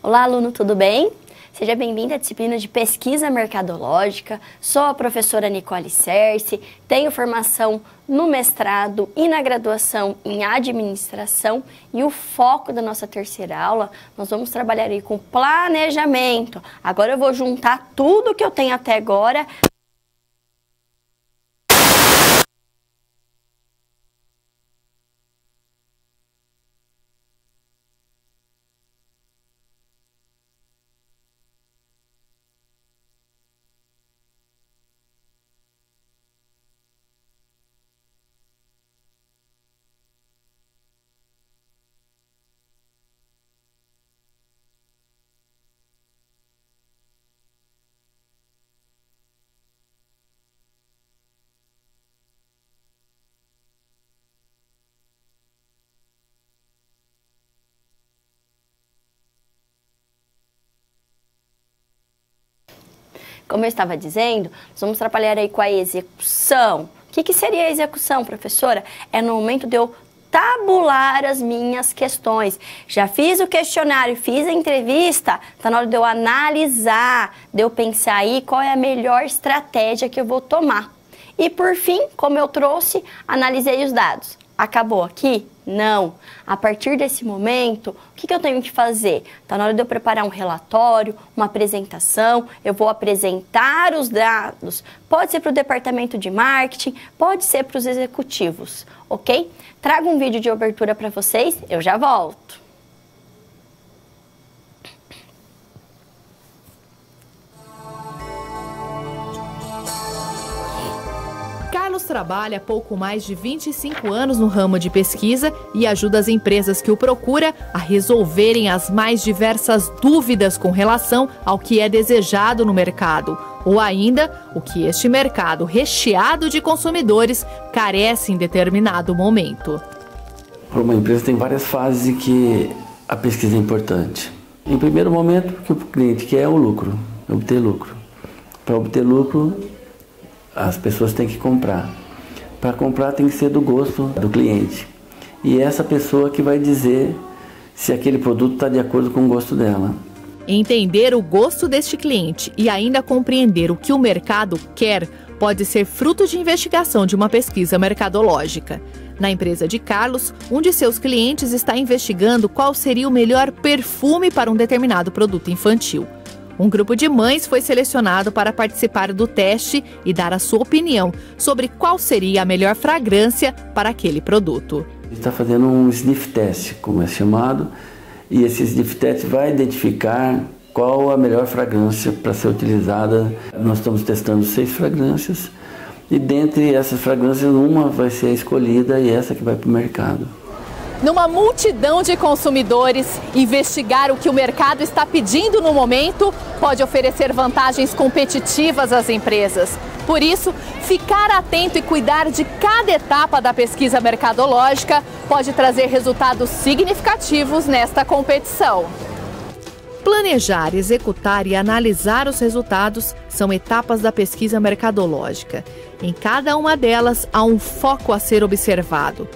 Olá, aluno, tudo bem? Seja bem-vindo à disciplina de Pesquisa Mercadológica. Sou a professora Nicole Cerci, tenho formação no mestrado e na graduação em Administração e o foco da nossa terceira aula, nós vamos trabalhar aí com planejamento. Agora eu vou juntar tudo que eu tenho até agora. Como eu estava dizendo, nós vamos trabalhar aí com a execução. O que seria a execução, professora? É no momento de eu tabular as minhas questões. Já fiz o questionário, fiz a entrevista, está na hora de eu analisar, de eu pensar aí qual é a melhor estratégia que eu vou tomar. E por fim, como eu trouxe, analisei os dados. Acabou aqui? Não. A partir desse momento, o que eu tenho que fazer? Está na hora de eu preparar um relatório, uma apresentação, eu vou apresentar os dados. Pode ser para o departamento de marketing, pode ser para os executivos, ok? Trago um vídeo de abertura para vocês, eu já volto. Carlos trabalha há pouco mais de 25 anos no ramo de pesquisa e ajuda as empresas que o procuram a resolverem as mais diversas dúvidas com relação ao que é desejado no mercado, ou ainda o que este mercado recheado de consumidores carece em determinado momento. Para uma empresa tem várias fases em que a pesquisa é importante. Em primeiro momento, o que o cliente quer é o lucro, obter lucro. Para obter lucro, as pessoas têm que comprar. Para comprar tem que ser do gosto do cliente. E essa pessoa que vai dizer se aquele produto está de acordo com o gosto dela. Entender o gosto deste cliente e ainda compreender o que o mercado quer pode ser fruto de investigação de uma pesquisa mercadológica. Na empresa de Carlos, um de seus clientes está investigando qual seria o melhor perfume para um determinado produto infantil. Um grupo de mães foi selecionado para participar do teste e dar a sua opinião sobre qual seria a melhor fragrância para aquele produto. A gente está fazendo um sniff test, como é chamado, e esse sniff test vai identificar qual a melhor fragrância para ser utilizada. Nós estamos testando 6 fragrâncias e dentre essas fragrâncias uma vai ser escolhida e essa que vai para o mercado. Numa multidão de consumidores, investigar o que o mercado está pedindo no momento pode oferecer vantagens competitivas às empresas. Por isso, ficar atento e cuidar de cada etapa da pesquisa mercadológica pode trazer resultados significativos nesta competição. Planejar, executar e analisar os resultados são etapas da pesquisa mercadológica. Em cada uma delas há um foco a ser observado.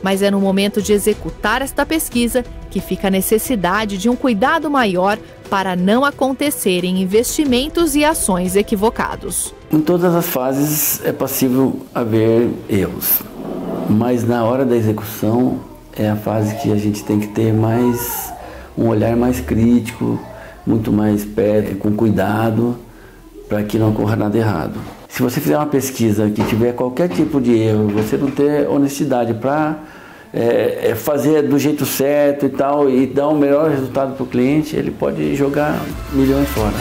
Mas é no momento de executar esta pesquisa que fica a necessidade de um cuidado maior para não acontecerem investimentos e ações equivocados. Em todas as fases é possível haver erros, mas na hora da execução é a fase que a gente tem que ter um olhar mais crítico, muito mais perto, com cuidado, para que não ocorra nada errado. Se você fizer uma pesquisa que tiver qualquer tipo de erro, você não ter honestidade para fazer do jeito certo e tal, e dar o melhor resultado para o cliente, ele pode jogar milhões fora.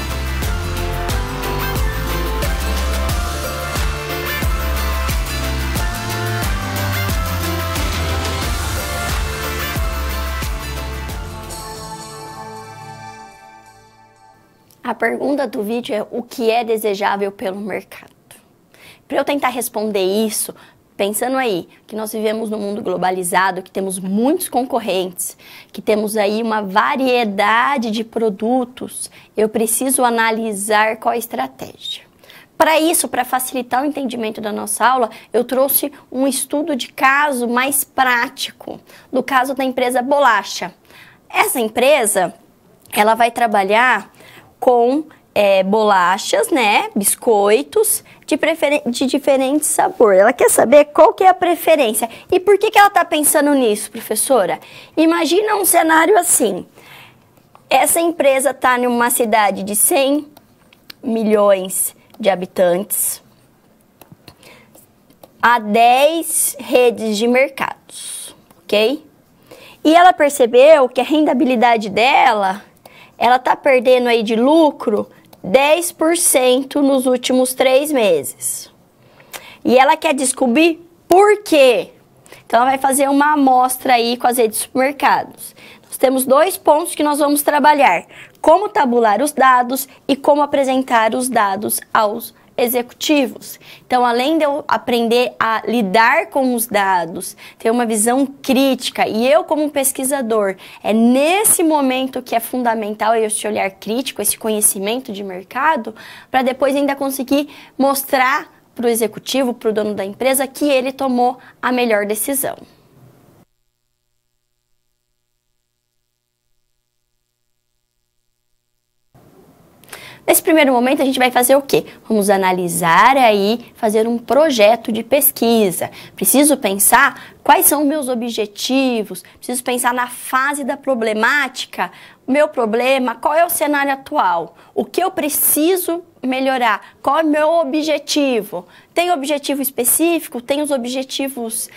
A pergunta do vídeo é: o que é desejável pelo mercado? Para eu tentar responder isso, pensando aí que nós vivemos num mundo globalizado, que temos muitos concorrentes, que temos aí uma variedade de produtos, eu preciso analisar qual a estratégia. Para isso, para facilitar o entendimento da nossa aula, eu trouxe um estudo de caso mais prático, do caso da empresa Bolacha. Essa empresa, ela vai trabalhar com bolachas, né, biscoitos de diferente sabor. Ela quer saber qual que é a preferência. E por que ela está pensando nisso, professora? Imagina um cenário assim. Essa empresa está numa cidade de 100 milhões de habitantes, há 10 redes de mercados, ok? E ela percebeu que a rendabilidade dela, ela está perdendo aí de lucro 10% nos últimos 3 meses. E ela quer descobrir por quê. Então, ela vai fazer uma amostra aí com as redes de supermercados. Nós temos 2 pontos que nós vamos trabalhar. Como tabular os dados e como apresentar os dados aos executivos. Então, além de eu aprender a lidar com os dados, ter uma visão crítica, e eu como pesquisador, é nesse momento que é fundamental esse olhar crítico, esse conhecimento de mercado, para depois ainda conseguir mostrar para o executivo, para o dono da empresa, que ele tomou a melhor decisão. Nesse primeiro momento, a gente vai fazer o quê? Vamos analisar aí, fazer um projeto de pesquisa. Preciso pensar quais são os meus objetivos, preciso pensar na fase da problemática, meu problema, qual é o cenário atual, o que eu preciso melhorar, qual é o meu objetivo. Tem objetivo específico, tem os objetivos,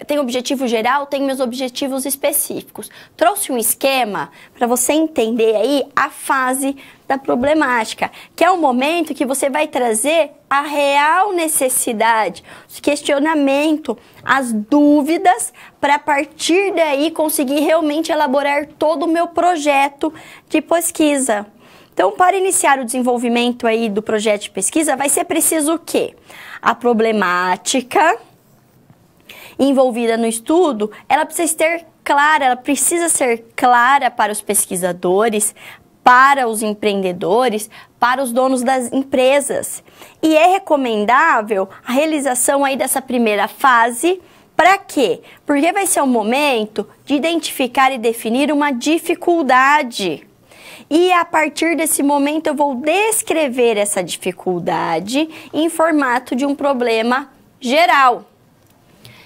tem objetivo geral, tem meus objetivos específicos. Trouxe um esquema para você entender aí a fase da problemática, que é o momento que você vai trazer a real necessidade, o questionamento, as dúvidas, para a partir daí conseguir realmente elaborar todo o meu projeto de pesquisa. Então, para iniciar o desenvolvimento aí do projeto de pesquisa, vai ser preciso o quê? A problemática envolvida no estudo, ela precisa ser clara para os pesquisadores, para os empreendedores, para os donos das empresas. E é recomendável a realização aí dessa primeira fase. Para quê? Porque vai ser um momento de identificar e definir uma dificuldade. E a partir desse momento eu vou descrever essa dificuldade em formato de um problema geral.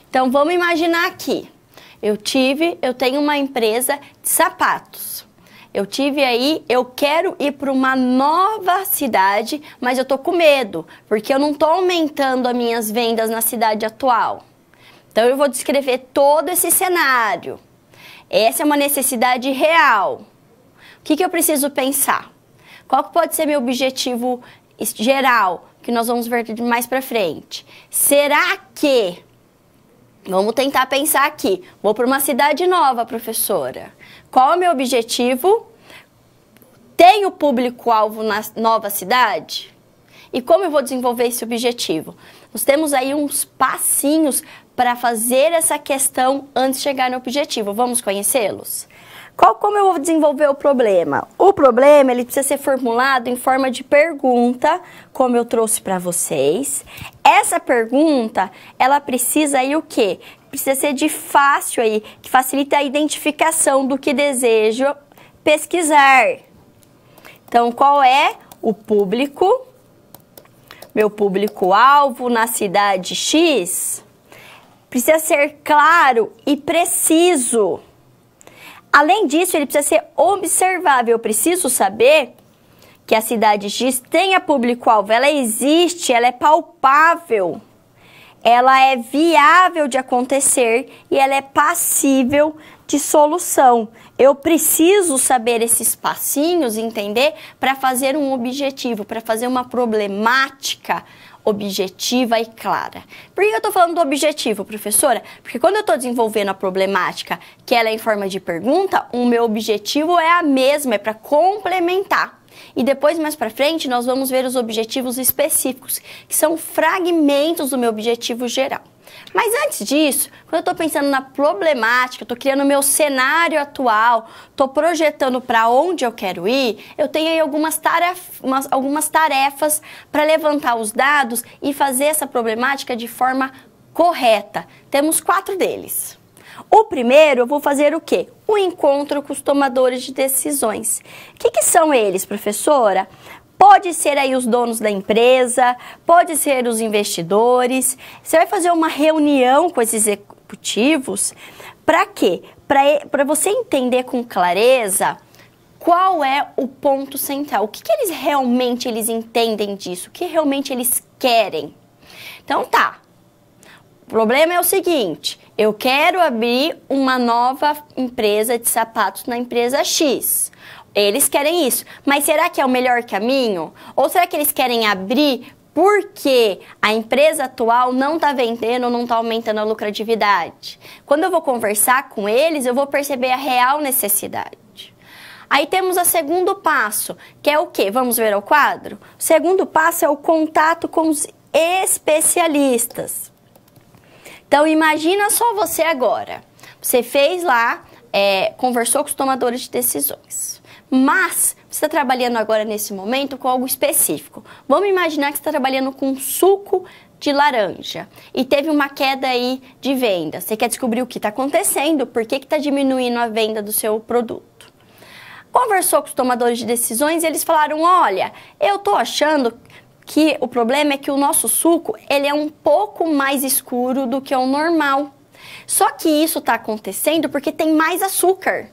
Então vamos imaginar aqui, eu tenho uma empresa de sapatos. Eu quero ir para uma nova cidade, mas eu tô com medo, porque eu não tô aumentando as minhas vendas na cidade atual. Então eu vou descrever todo esse cenário. Essa é uma necessidade real. O que eu preciso pensar? Qual pode ser meu objetivo geral, que nós vamos ver mais para frente? Será que... Vamos tentar pensar aqui. Vou para uma cidade nova, professora. Qual é o meu objetivo? Tenho público-alvo na nova cidade? E como eu vou desenvolver esse objetivo? Nós temos aí uns passinhos para fazer essa questão antes de chegar no objetivo. Vamos conhecê-los? Como eu vou desenvolver o problema? O problema ele precisa ser formulado em forma de pergunta, como eu trouxe para vocês. Essa pergunta, ela precisa aí o quê? Precisa ser de fácil aí, que facilita a identificação do que desejo pesquisar. Então, qual é o público? Meu público-alvo na cidade X? Precisa ser claro e preciso. Além disso, ele precisa ser observável. Eu preciso saber que a cidade X tem a público-alvo. Ela existe, ela é palpável, ela é viável de acontecer e ela é passível de solução. Eu preciso saber esses passinhos, entender, para fazer um objetivo, para fazer uma problemática objetiva e clara. Por que eu estou falando do objetivo, professora? Porque quando eu estou desenvolvendo a problemática, que ela é em forma de pergunta, o meu objetivo é a mesma, é para complementar. E depois, mais para frente, nós vamos ver os objetivos específicos, que são fragmentos do meu objetivo geral. Mas antes disso, quando eu estou pensando na problemática, estou criando o meu cenário atual, estou projetando para onde eu quero ir, eu tenho aí algumas tarefas para levantar os dados e fazer essa problemática de forma correta. Temos 4 deles. O primeiro, eu vou fazer o quê? o encontro com os tomadores de decisões. O que são eles, professora? Pode ser aí os donos da empresa, pode ser os investidores. Você vai fazer uma reunião com esses executivos. Para quê? Para você entender com clareza qual é o ponto central. O que eles realmente entendem disso? O que realmente eles querem? Então tá. O problema é o seguinte. Eu quero abrir uma nova empresa de sapatos na empresa X. Eles querem isso. Mas será que é o melhor caminho? Ou será que eles querem abrir porque a empresa atual não está vendendo, não está aumentando a lucratividade? Quando eu vou conversar com eles, eu vou perceber a real necessidade. Aí temos o segundo passo, que é o quê? Vamos ver o quadro? O segundo passo é o contato com os especialistas. Então, imagina só você agora. Você fez lá, conversou com os tomadores de decisões. Mas você está trabalhando agora, nesse momento, com algo específico. Vamos imaginar que você está trabalhando com suco de laranja e teve uma queda aí de venda. Você quer descobrir o que está acontecendo, por que está diminuindo a venda do seu produto. Conversou com os tomadores de decisões e eles falaram, olha, eu estou achando que o problema é que o nosso suco ele é um pouco mais escuro do que o normal. Só que isso está acontecendo porque tem mais açúcar.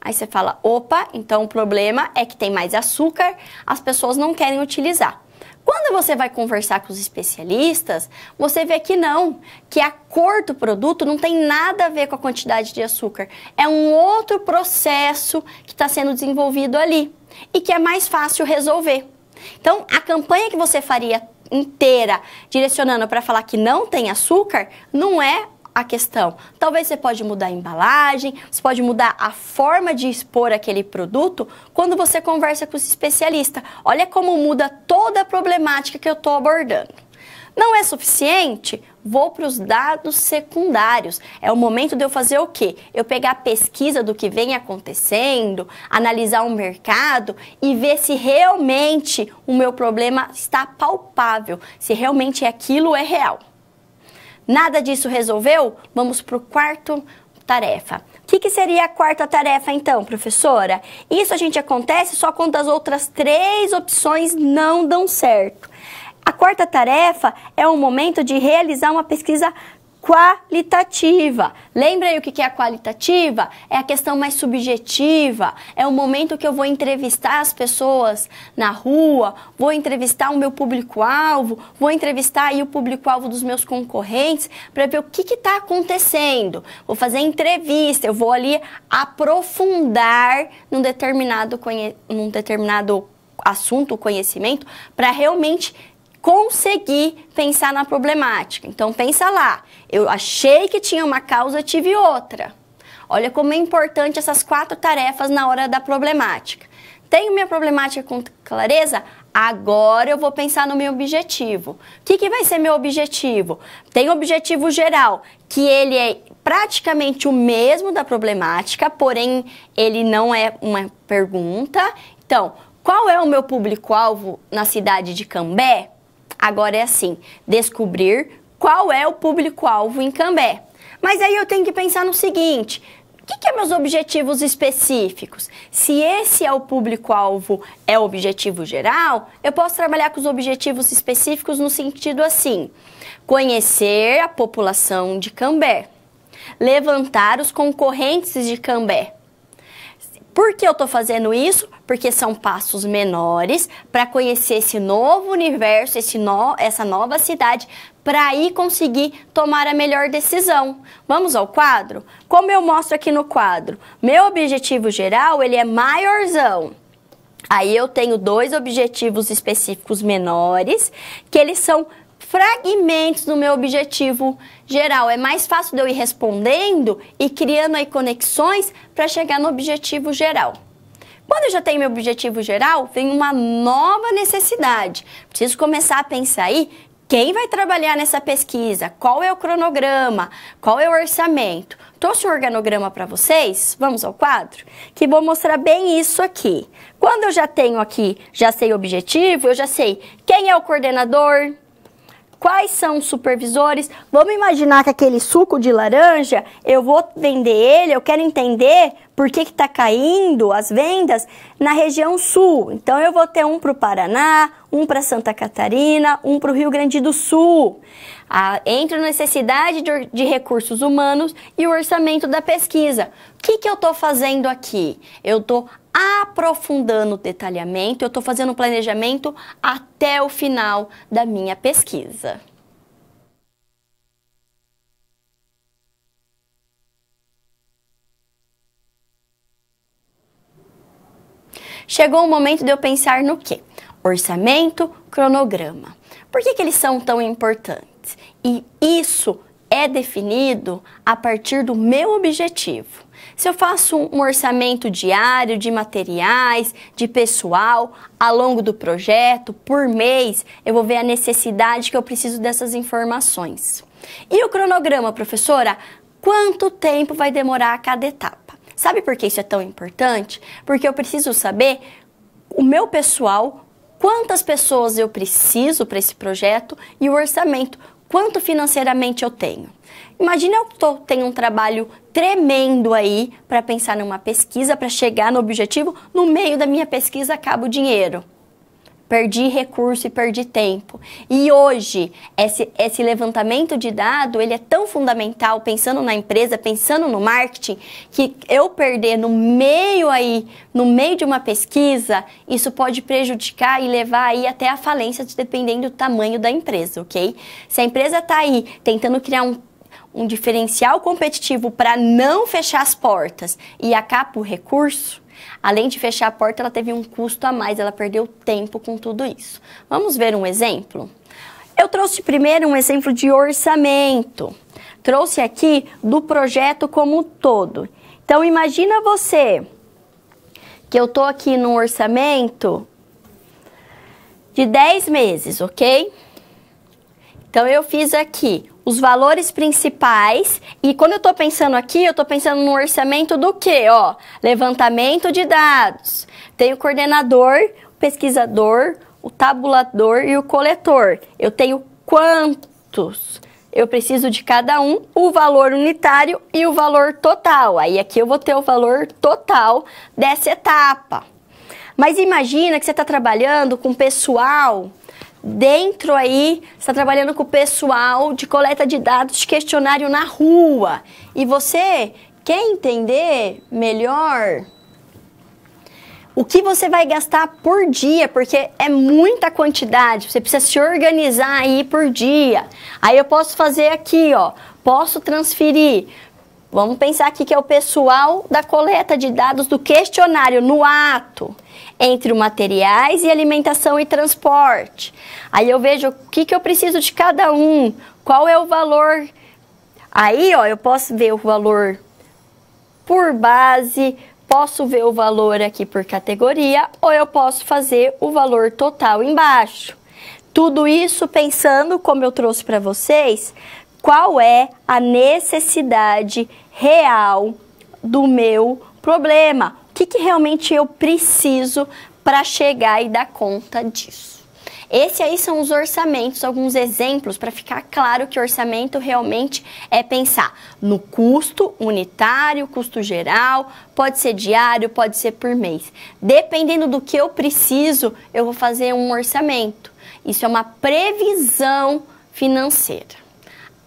Aí você fala, opa, então o problema é que tem mais açúcar, as pessoas não querem utilizar. Quando você vai conversar com os especialistas, você vê que não, que a cor do produto não tem nada a ver com a quantidade de açúcar. É um outro processo que está sendo desenvolvido ali e que é mais fácil resolver. Então, a campanha que você faria inteira direcionando para falar que não tem açúcar, não é a questão. Talvez você pode mudar a embalagem, você pode mudar a forma de expor aquele produto quando você conversa com esse especialista. Olha como muda toda a problemática que eu estou abordando. Não é suficiente? Vou para os dados secundários. É o momento de eu fazer o quê? Eu pegar a pesquisa do que vem acontecendo, analisar o mercado e ver se realmente o meu problema está palpável, se realmente aquilo é real. Nada disso resolveu? Vamos para o quarto tarefa. O que seria a quarta tarefa então, professora? Isso a gente acontece só quando as outras 3 opções não dão certo. A quarta tarefa é o momento de realizar uma pesquisa qualitativa. Lembra aí o que é a qualitativa? É a questão mais subjetiva, é o momento que eu vou entrevistar as pessoas na rua, vou entrevistar o meu público-alvo, vou entrevistar aí o público-alvo dos meus concorrentes para ver o que está acontecendo. Vou fazer entrevista, eu vou ali aprofundar num determinado assunto, conhecimento, para realmente conseguir pensar na problemática. Então, pensa lá. Eu achei que tinha uma causa, tive outra. Olha como é importante essas 4 tarefas na hora da problemática. Tenho minha problemática com clareza? Agora eu vou pensar no meu objetivo. O que vai ser meu objetivo? Tem o objetivo geral, que ele é praticamente o mesmo da problemática, porém ele não é uma pergunta. Então, qual é o meu público-alvo na cidade de Cambé? Agora é assim, descobrir qual é o público-alvo em Cambé. Mas aí eu tenho que pensar no seguinte, o que é meus objetivos específicos? Se esse é o público-alvo, é o objetivo geral, eu posso trabalhar com os objetivos específicos no sentido assim, conhecer a população de Cambé, levantar os concorrentes de Cambé. Por que eu estou fazendo isso? Porque são passos menores para conhecer esse novo universo, essa nova cidade, para aí conseguir tomar a melhor decisão. Vamos ao quadro? Como eu mostro aqui no quadro, meu objetivo geral ele é maiorzão. Aí eu tenho 2 objetivos específicos menores, que eles são fragmentos do meu objetivo geral. É mais fácil de eu ir respondendo e criando aí conexões para chegar no objetivo geral. Quando eu já tenho meu objetivo geral, vem uma nova necessidade. Preciso começar a pensar aí quem vai trabalhar nessa pesquisa, qual é o cronograma, qual é o orçamento. Trouxe um organograma para vocês? Vamos ao quadro? Que vou mostrar bem isso aqui. Quando eu já tenho aqui, já sei o objetivo, eu já sei quem é o coordenador, Quais são os supervisores? Vamos imaginar que aquele suco de laranja, eu vou vender ele, eu quero entender por que está caindo as vendas na região sul. Então, eu vou ter um para o Paraná, um para Santa Catarina, um para o Rio Grande do Sul. Entre a necessidade de recursos humanos e o orçamento da pesquisa. O que eu estou fazendo aqui? Eu estou aprofundando o detalhamento, eu estou fazendo o planejamento até o final da minha pesquisa. Chegou o momento de eu pensar no quê? Orçamento, cronograma. Por que eles são tão importantes? E isso é definido a partir do meu objetivo. Se eu faço um orçamento diário de materiais, de pessoal, ao longo do projeto, por mês, eu vou ver a necessidade que eu preciso dessas informações. E o cronograma, professora? Quanto tempo vai demorar cada etapa? Sabe por que isso é tão importante? Porque eu preciso saber o meu pessoal, quantas pessoas eu preciso para esse projeto e o orçamento, quanto financeiramente eu tenho. Imagina eu tenho um trabalho tremendo aí para pensar numa pesquisa, para chegar no objetivo, no meio da minha pesquisa acaba o dinheiro. Perdi recurso e perdi tempo. E hoje, esse levantamento de dado, ele é tão fundamental, pensando na empresa, pensando no marketing, que eu perder no meio de uma pesquisa, isso pode prejudicar e levar aí até a falência, dependendo do tamanho da empresa, ok? Se a empresa está aí tentando criar um diferencial competitivo para não fechar as portas e acaba o recurso, além de fechar a porta, ela teve um custo a mais, ela perdeu tempo com tudo isso. Vamos ver um exemplo? Eu trouxe primeiro um exemplo de orçamento. Trouxe aqui do projeto como um todo. Então, imagina você que eu estou aqui num orçamento de 10 meses, ok? Então, eu fiz aqui os valores principais, e quando eu estou pensando aqui, eu estou pensando no orçamento do quê? Ó, levantamento de dados. Tem o coordenador, o pesquisador, o tabulador e o coletor. Eu tenho quantos? Eu preciso de cada um, o valor unitário e o valor total. Aí aqui eu vou ter o valor total dessa etapa. Mas imagina que você está trabalhando com pessoal dentro aí, você está trabalhando com o pessoal de coleta de dados de questionário na rua. E você quer entender melhor o que você vai gastar por dia, porque é muita quantidade, você precisa se organizar aí por dia. Aí eu posso fazer aqui, ó, posso transferir. Vamos pensar aqui que é o pessoal da coleta de dados do questionário no ato, entre materiais e alimentação e transporte. Aí eu vejo o que eu preciso de cada um, qual é o valor. Aí, ó, eu posso ver o valor por base, posso ver o valor aqui por categoria, ou eu posso fazer o valor total embaixo. Tudo isso pensando, como eu trouxe para vocês, qual é a necessidade real do meu problema. O que realmente eu preciso para chegar e dar conta disso. Esses aí são os orçamentos, alguns exemplos para ficar claro que orçamento realmente é pensar no custo unitário, custo geral, pode ser diário, pode ser por mês. Dependendo do que eu preciso, eu vou fazer um orçamento. Isso é uma previsão financeira.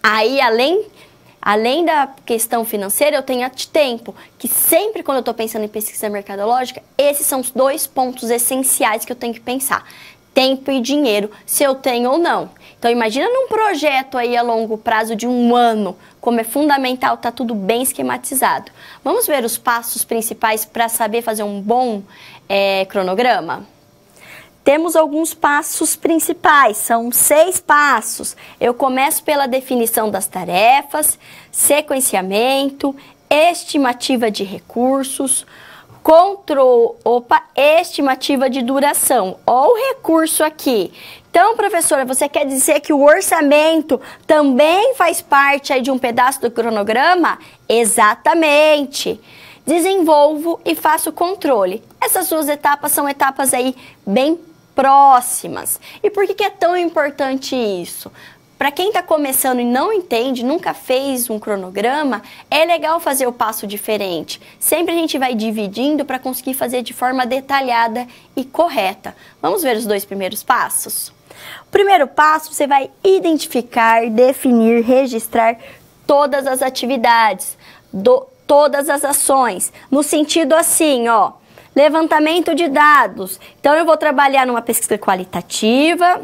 Aí, além da questão financeira, eu tenho a de tempo, que sempre quando eu estou pensando em pesquisa mercadológica, esses são os dois pontos essenciais que eu tenho que pensar. Tempo e dinheiro, se eu tenho ou não. Então, imagina num projeto aí a longo prazo de 1 ano, como é fundamental, tá tudo bem esquematizado. Vamos ver os passos principais para saber fazer um bom cronograma? Temos alguns passos principais, são 6 passos. Eu começo pela definição das tarefas, sequenciamento, estimativa de recursos, estimativa de duração. Olha o recurso aqui. Então, professora, você quer dizer que o orçamento também faz parte aí de um pedaço do cronograma? Exatamente. Desenvolvo e faço controle. Essas 2 etapas são etapas aí bem próximas. E por que é tão importante isso? Para quem está começando e não entende, nunca fez um cronograma, é legal fazer o passo diferente. Sempre a gente vai dividindo para conseguir fazer de forma detalhada e correta. Vamos ver os 2 primeiros passos? O primeiro passo, você vai identificar, definir, registrar todas as atividades, todas as ações, no sentido assim, ó, levantamento de dados. Então, eu vou trabalhar numa pesquisa qualitativa,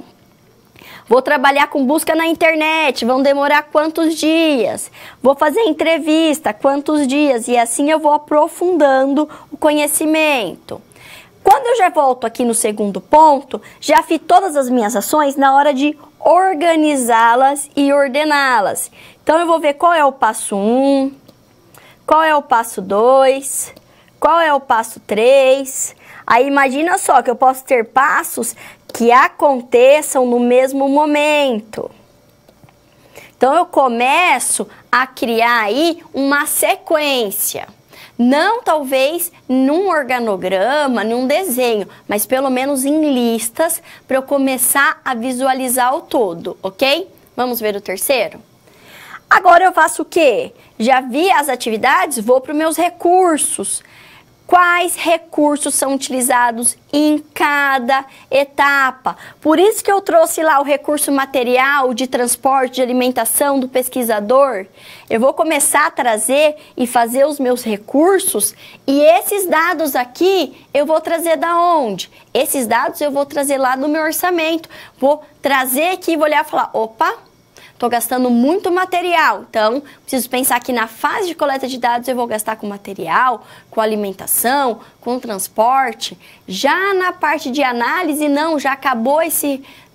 vou trabalhar com busca na internet, vão demorar quantos dias? Vou fazer entrevista, quantos dias? E assim eu vou aprofundando o conhecimento. Quando eu já volto aqui no segundo ponto, já fiz todas as minhas ações na hora de organizá-las e ordená-las. Então, eu vou ver qual é o passo 1, qual é o passo 2, qual é o passo 3. Aí, imagina só que eu posso ter passos que aconteçam no mesmo momento. Então, eu começo a criar aí uma sequência. Não talvez num organograma, num desenho, mas pelo menos em listas para eu começar a visualizar o todo, ok? Vamos ver o terceiro? Agora eu faço o quê? Já vi as atividades? Vou para os meus recursos. Quais recursos são utilizados em cada etapa? Por isso que eu trouxe lá o recurso material de transporte, de alimentação do pesquisador. Eu vou começar a trazer e fazer os meus recursos e esses dados aqui eu vou trazer da onde? Esses dados eu vou trazer lá do meu orçamento. Vou trazer aqui e vou olhar e falar, opa, estou gastando muito material, então preciso pensar que na fase de coleta de dados eu vou gastar com material, com alimentação, com transporte. Já na parte de análise, não, já acabou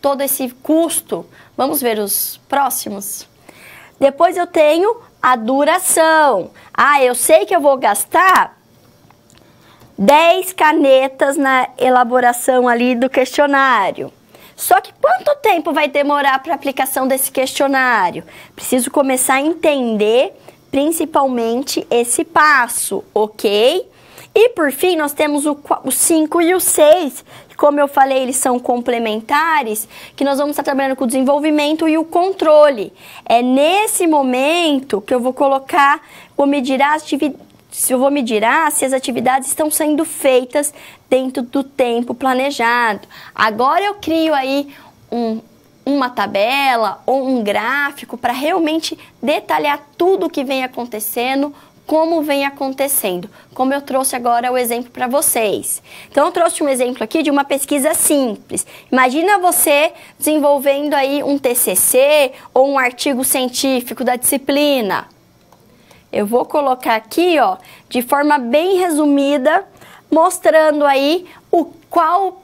todo esse custo. Vamos ver os próximos. Depois eu tenho a duração. Ah, eu sei que eu vou gastar 10 canetas na elaboração ali do questionário. Só que quanto tempo vai demorar para a aplicação desse questionário? Preciso começar a entender principalmente esse passo, ok? E por fim, nós temos o 5 e o 6, que como eu falei, eles são complementares, que nós vamos estar trabalhando com o desenvolvimento e o controle. É nesse momento que eu vou colocar, vou medir se as atividades estão sendo feitas dentro do tempo planejado. Agora eu crio aí uma tabela ou um gráfico para realmente detalhar tudo o que vem acontecendo, como vem acontecendo, como eu trouxe agora o exemplo para vocês. Então, eu trouxe um exemplo aqui de uma pesquisa simples. Imagina você desenvolvendo aí um TCC ou um artigo científico da disciplina. Eu vou colocar aqui, ó, de forma bem resumida, mostrando aí qual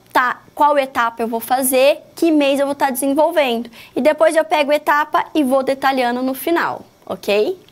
etapa eu vou fazer, que mês eu vou estar desenvolvendo. E depois eu pego a etapa e vou detalhando no final, ok?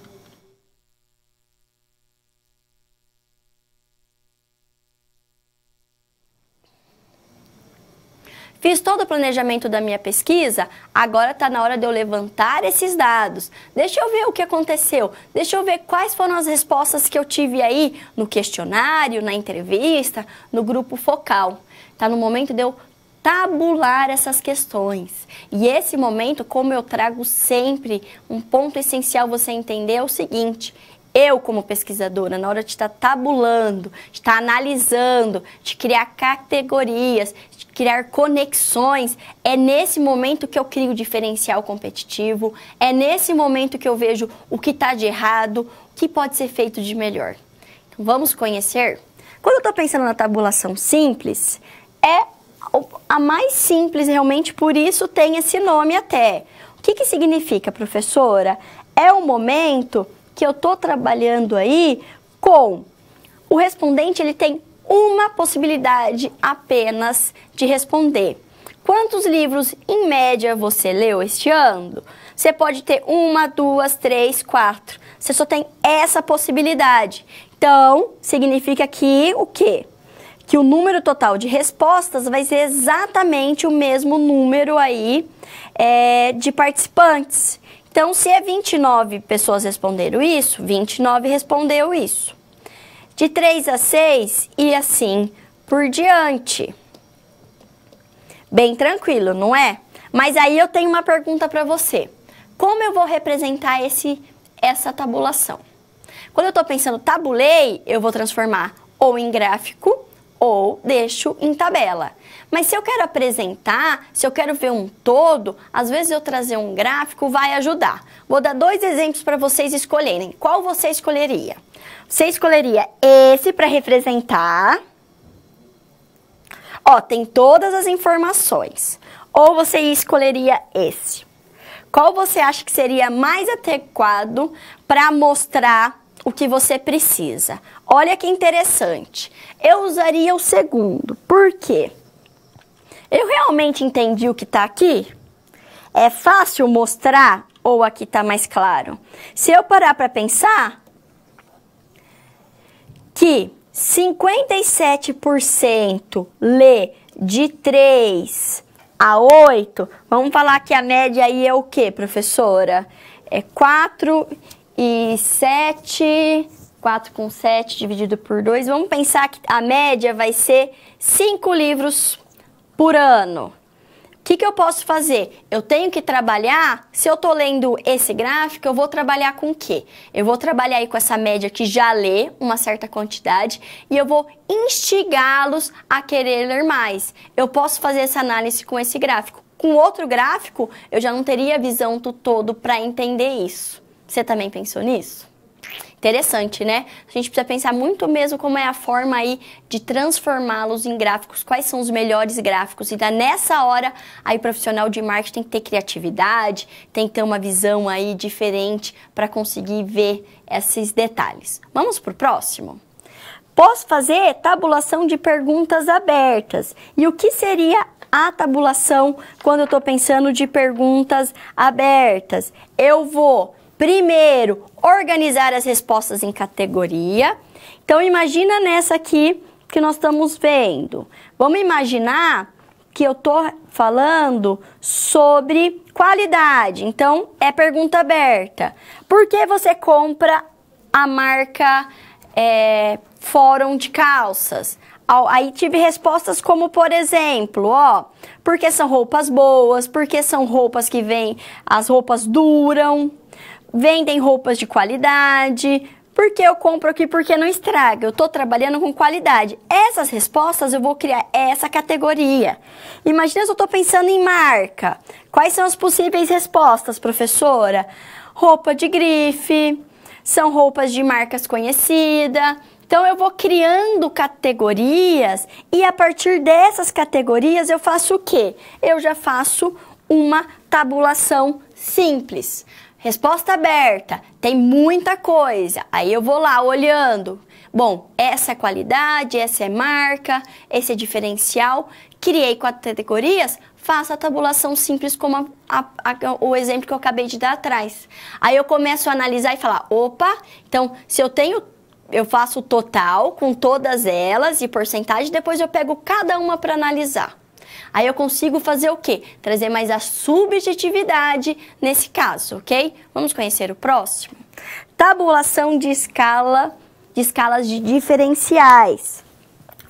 Fiz todo o planejamento da minha pesquisa, agora está na hora de eu levantar esses dados. Deixa eu ver o que aconteceu, deixa eu ver quais foram as respostas que eu tive aí no questionário, na entrevista, no grupo focal. Está no momento de eu tabular essas questões. E esse momento, como eu trago sempre, um ponto essencial você entender é o seguinte: eu, como pesquisadora, na hora de estar tabulando, de estar analisando, de criar categorias, de criar conexões, é nesse momento que eu crio o diferencial competitivo, é nesse momento que eu vejo o que está de errado, o que pode ser feito de melhor. Então, vamos conhecer? Quando eu estou pensando na tabulação simples, é a mais simples realmente, por isso tem esse nome até. O que significa, professora? É o momento que eu estou trabalhando aí com o respondente, ele tem uma possibilidade apenas de responder. Quantos livros, em média, você leu este ano? Você pode ter 1, 2, 3, 4. Você só tem essa possibilidade. Então, significa que o quê? Que o número total de respostas vai ser exatamente o mesmo número aí de participantes. Então, se 29 pessoas responderam isso, 29 respondeu isso. De 3 a 6 e assim por diante. Bem tranquilo, não é? Mas aí eu tenho uma pergunta para você. como eu vou representar essa tabulação? Quando eu estou pensando tabulei, eu vou transformar ou em gráfico ou deixo em tabela. Mas se eu quero apresentar, se eu quero ver um todo, às vezes eu trazer um gráfico vai ajudar. Vou dar 2 exemplos para vocês escolherem. Qual você escolheria? Você escolheria esse para representar. Ó, tem todas as informações. Ou você escolheria esse? Qual você acha que seria mais adequado para mostrar o que você precisa? Olha que interessante. Eu usaria o segundo. Por quê? Eu realmente entendi o que está aqui? É fácil mostrar ou aqui está mais claro? Se eu parar para pensar que 57% lê de 3 a 8, vamos falar que a média aí é o quê, professora? É 4 e 7, 4 com 7 dividido por 2. Vamos pensar que a média vai ser 5 livros por ano. O que eu posso fazer? Eu tenho que trabalhar, se eu estou lendo esse gráfico, eu vou trabalhar com o quê? Eu vou trabalhar aí com essa média que já lê uma certa quantidade e eu vou instigá-los a querer ler mais. Eu posso fazer essa análise com esse gráfico. Com outro gráfico, eu já não teria visão do todo para entender isso. Você também pensou nisso? Interessante, né? A gente precisa pensar muito mesmo como é a forma aí de transformá-los em gráficos, quais são os melhores gráficos. E nessa hora, aí o profissional de marketing tem que ter criatividade, tem que ter uma visão aí diferente para conseguir ver esses detalhes. Vamos para o próximo? Posso fazer tabulação de perguntas abertas. E o que seria a tabulação quando eu estou pensando de perguntas abertas? Eu vou primeiro, organizar as respostas em categoria. Então, imagina nessa aqui que nós estamos vendo. Vamos imaginar que eu estou falando sobre qualidade. Então, é pergunta aberta. Por que você compra a marca Fórum de calças? Aí tive respostas como, por exemplo, porque são roupas boas, porque são roupas que as roupas duram. Vendem roupas de qualidade, porque eu compro aqui porque não estraga, eu estou trabalhando com qualidade. Essas respostas eu vou criar essa categoria. Imagina se eu estou pensando em marca. Quais são as possíveis respostas, professora? Roupa de grife, são roupas de marcas conhecidas. Então eu vou criando categorias e a partir dessas categorias eu faço o quê? Eu já faço uma tabulação simples. Resposta aberta, tem muita coisa, aí eu vou lá olhando. Bom, essa é qualidade, essa é marca, esse é diferencial. Criei 4 categorias, faço a tabulação simples como o exemplo que eu acabei de dar atrás. Aí eu começo a analisar e falar, opa, então se eu faço o total com todas elas e porcentagem, depois eu pego cada uma para analisar. Aí eu consigo fazer o quê? Trazer mais a subjetividade nesse caso, ok? Vamos conhecer o próximo? Tabulação de escalas de diferenciais.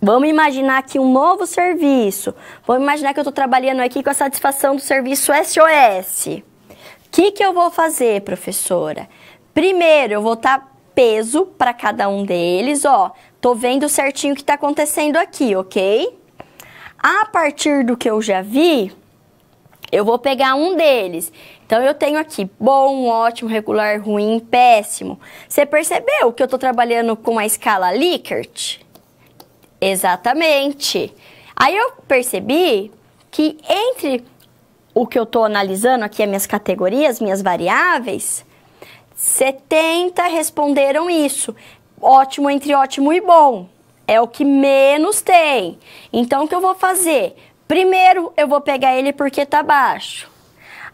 Vamos imaginar aqui um novo serviço. Vamos imaginar que eu estou trabalhando aqui com a satisfação do serviço SOS. O que eu vou fazer, professora? Primeiro, eu vou dar peso para cada um deles. Tô vendo certinho o que está acontecendo aqui, ok? A partir do que eu já vi, eu vou pegar um deles. Então, eu tenho aqui bom, ótimo, regular, ruim, péssimo. Você percebeu que eu estou trabalhando com a escala Likert? Exatamente. Aí, eu percebi que entre o que eu estou analisando aqui, as minhas categorias, minhas variáveis, 70 responderam isso. Ótimo, entre ótimo e bom. É o que menos tem. Então, o que eu vou fazer? Primeiro, eu vou pegar ele porque está baixo.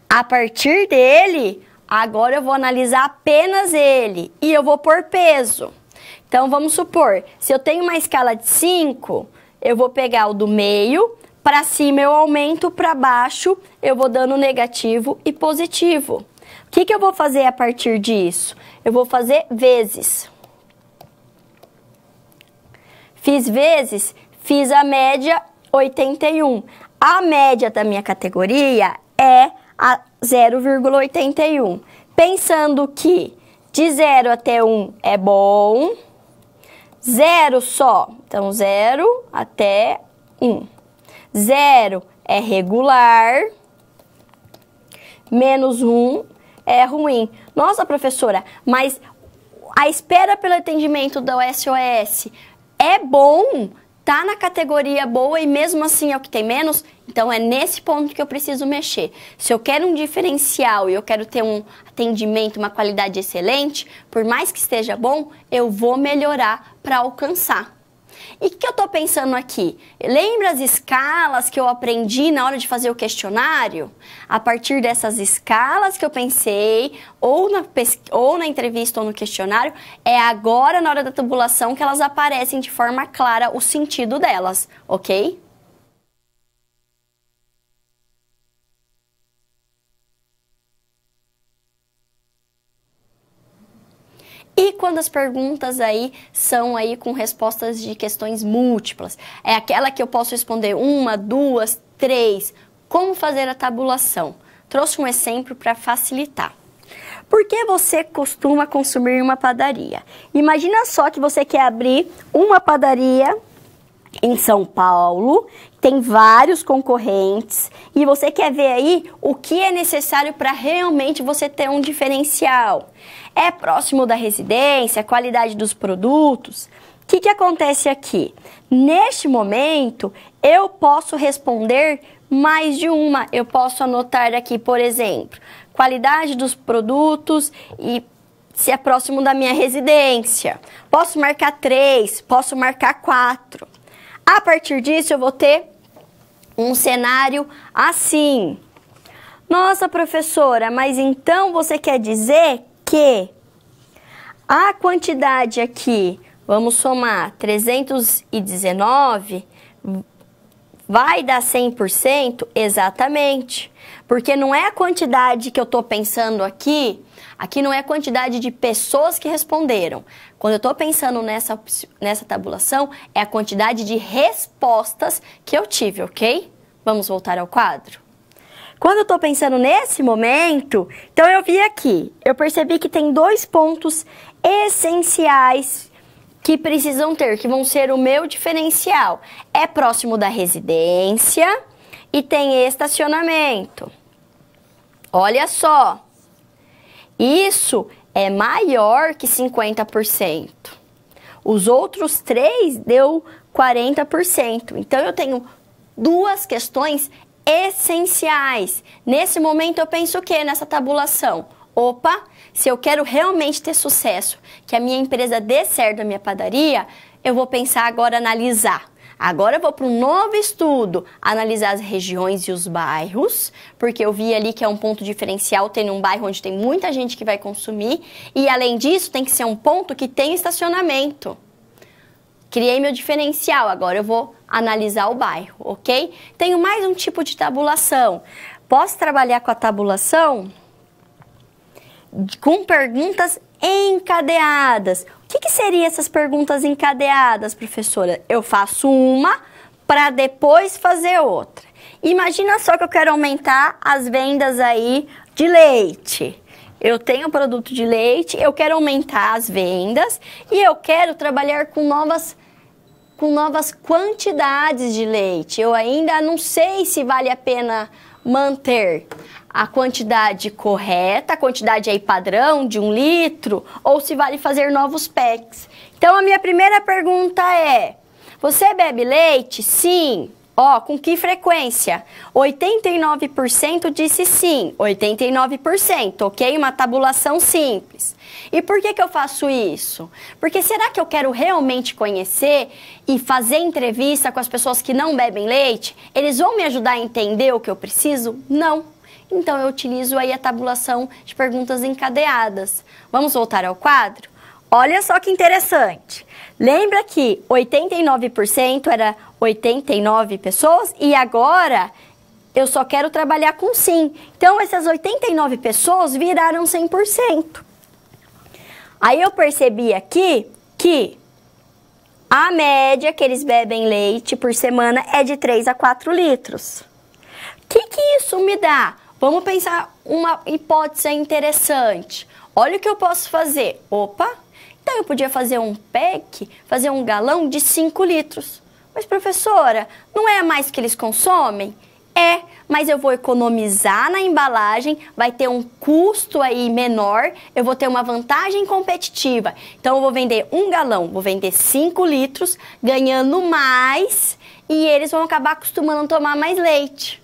A partir dele, agora eu vou analisar apenas ele. E eu vou pôr peso. Então, vamos supor, se eu tenho uma escala de 5, eu vou pegar o do meio, para cima eu aumento, para baixo eu vou dando negativo e positivo. O que eu vou fazer a partir disso? Eu vou fazer vezes. Fiz vezes, fiz a média 81. A média da minha categoria é 0,81. Pensando que de 0 até 1 é bom, 0 só, então 0 até 1. 0 é regular, menos 1 é ruim. Nossa, professora, mas a espera pelo atendimento da SOS é bom? Tá na categoria boa e mesmo assim é o que tem menos? Então é nesse ponto que eu preciso mexer. Se eu quero um diferencial e eu quero ter um atendimento, uma qualidade excelente, por mais que esteja bom, eu vou melhorar para alcançar. E o que eu tô pensando aqui? Lembra as escalas que eu aprendi na hora de fazer o questionário? A partir dessas escalas que eu pensei, ou na entrevista ou no questionário, é agora na hora da tabulação que elas aparecem de forma clara o sentido delas, ok? E quando as perguntas aí são aí com respostas de questões múltiplas, é aquela que eu posso responder 1, 2, 3, como fazer a tabulação? Trouxe um exemplo para facilitar. Por que você costuma consumir uma padaria? Imagina só que você quer abrir uma padaria em São Paulo, tem vários concorrentes e você quer ver aí o que é necessário para realmente você ter um diferencial. É próximo da residência, a qualidade dos produtos. O que acontece aqui? Neste momento, eu posso responder mais de uma. Eu posso anotar aqui, por exemplo, qualidade dos produtos e se é próximo da minha residência. Posso marcar 3, posso marcar 4. A partir disso, eu vou ter um cenário assim. Nossa, professora, mas então você quer dizer que a quantidade aqui, vamos somar 319, vai dar 100%? Exatamente. Porque não é a quantidade que eu estou pensando aqui não é a quantidade de pessoas que responderam. Quando eu estou pensando nessa tabulação, é a quantidade de respostas que eu tive, ok? Vamos voltar ao quadro? Quando eu estou pensando nesse momento, então eu vi aqui, eu percebi que tem 2 pontos essenciais que precisam ter, que vão ser o meu diferencial. É próximo da residência e tem estacionamento. Olha só, isso é maior que 50%. Os outros 3 deu 40%. Então, eu tenho 2 questões essenciais. Nesse momento, eu penso o quê nessa tabulação? Opa, se eu quero realmente ter sucesso, que a minha empresa dê certo, a minha padaria, eu vou pensar agora, analisar. Agora eu vou para um novo estudo, analisar as regiões e os bairros, porque eu vi ali que é um ponto diferencial, tem um bairro onde tem muita gente que vai consumir, e além disso tem que ser um ponto que tem estacionamento. Criei meu diferencial, agora eu vou analisar o bairro, ok? Tenho mais um tipo de tabulação. Posso trabalhar com a tabulação com perguntas encadeadas. O que seriam essas perguntas encadeadas, professora? Eu faço uma para depois fazer outra. Imagina só que eu quero aumentar as vendas aí de leite. Eu tenho produto de leite, eu quero aumentar as vendas e eu quero trabalhar com novas quantidades de leite. Eu ainda não sei se vale a pena manter a quantidade correta, a quantidade aí padrão de 1 litro, ou se vale fazer novos packs. Então, a minha primeira pergunta é, você bebe leite? Sim. Ó, com que frequência? 89% disse sim, 89%, ok? Uma tabulação simples. E por que eu faço isso? Porque será que eu quero realmente conhecer e fazer entrevista com as pessoas que não bebem leite? Eles vão me ajudar a entender o que eu preciso? Não. Então, eu utilizo aí a tabulação de perguntas encadeadas. Vamos voltar ao quadro? Olha só que interessante. Lembra que 89% era 89 pessoas e agora eu só quero trabalhar com sim. Então, essas 89 pessoas viraram 100%. Aí eu percebi aqui que a média que eles bebem leite por semana é de 3 a 4 litros. O que isso me dá? Vamos pensar uma hipótese interessante. Olha o que eu posso fazer. Opa, então eu podia fazer um pack, fazer um galão de 5 litros. Mas professora, não é mais que eles consomem? É, mas eu vou economizar na embalagem, vai ter um custo aí menor, eu vou ter uma vantagem competitiva. Então eu vou vender um galão, vou vender 5 litros, ganhando mais e eles vão acabar acostumando a tomar mais leite.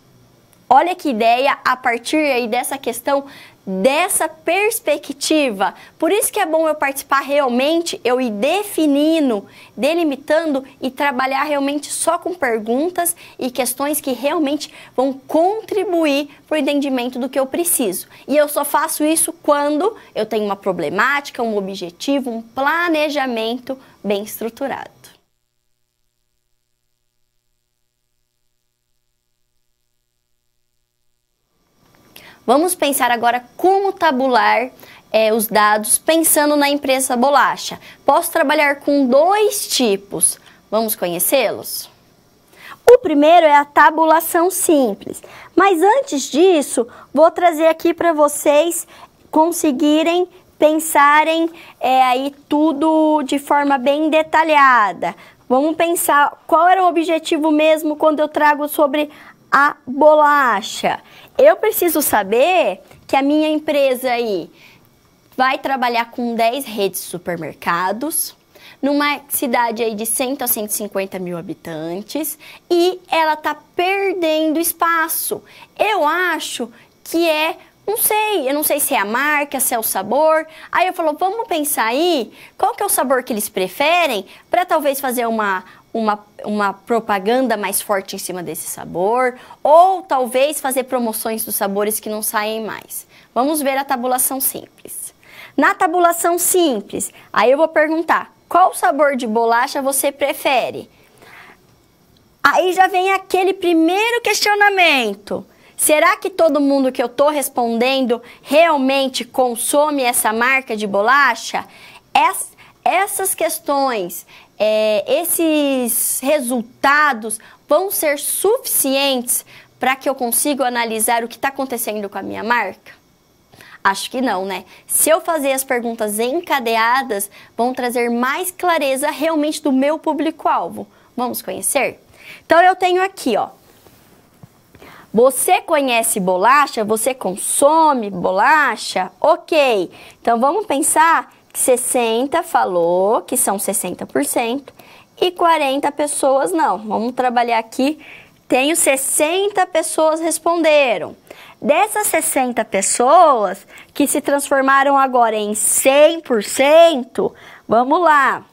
Olha que ideia a partir aí dessa questão, dessa perspectiva. Por isso que é bom eu participar realmente, eu ir definindo, delimitando e trabalhar realmente só com perguntas e questões que realmente vão contribuir para o entendimento do que eu preciso. E eu só faço isso quando eu tenho uma problemática, um objetivo, um planejamento bem estruturado. Vamos pensar agora como tabular os dados pensando na empresa bolacha. Posso trabalhar com 2 tipos. Vamos conhecê-los? O primeiro é a tabulação simples. Mas antes disso, vou trazer aqui para vocês conseguirem pensarem aí tudo de forma bem detalhada. Vamos pensar qual era o objetivo mesmo quando eu trago sobre a bolacha. Eu preciso saber que a minha empresa aí vai trabalhar com 10 redes de supermercados, numa cidade aí de 100 a 150 mil habitantes, e ela tá perdendo espaço. Eu acho que eu não sei se é a marca, se é o sabor. Aí eu falo, vamos pensar aí, qual que é o sabor que eles preferem, para talvez fazer uma propaganda mais forte em cima desse sabor, ou talvez fazer promoções dos sabores que não saem mais. Vamos ver a tabulação simples. Na tabulação simples, aí eu vou perguntar, qual sabor de bolacha você prefere? Aí já vem aquele primeiro questionamento. Será que todo mundo que eu estou respondendo realmente consome essa marca de bolacha? Essas questões, esses resultados vão ser suficientes para que eu consiga analisar o que está acontecendo com a minha marca? Acho que não, né? Se eu fazer as perguntas encadeadas, vão trazer mais clareza realmente do meu público-alvo. Vamos conhecer? Então eu tenho aqui, ó. Você conhece bolacha? Você consome bolacha? Ok. Então vamos pensar que 60 falou que são 60% e 40 pessoas não. Vamos trabalhar aqui. Tenho 60 pessoas responderam. Dessas 60 pessoas que se transformaram agora em 100%, vamos lá.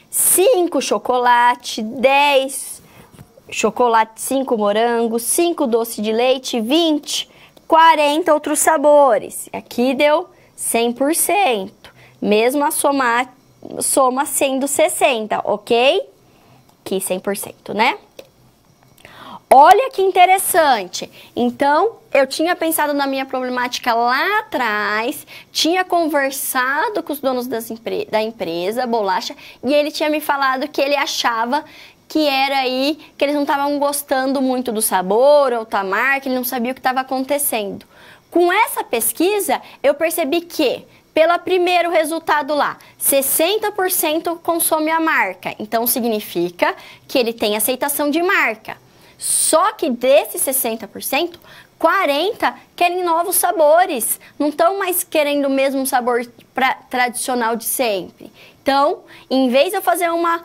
5 chocolate, 10 chocolate, 5 morango, 5 doce de leite, 20, 40 outros sabores. Aqui deu 100%, mesmo a soma sendo 60, ok? Aqui 100%, né? Olha que interessante. Então, eu tinha pensado na minha problemática lá atrás, tinha conversado com os donos da empresa, bolacha, e ele tinha me falado que ele achava que era aí, que eles não estavam gostando muito do sabor ou da marca, ele não sabia o que estava acontecendo. Com essa pesquisa, eu percebi que, pelo primeiro resultado lá, 60% consome a marca. Então, significa que ele tem aceitação de marca. Só que desses 60%, 40% querem novos sabores. Não estão mais querendo o mesmo sabor tradicional de sempre. Então, em vez de eu fazer uma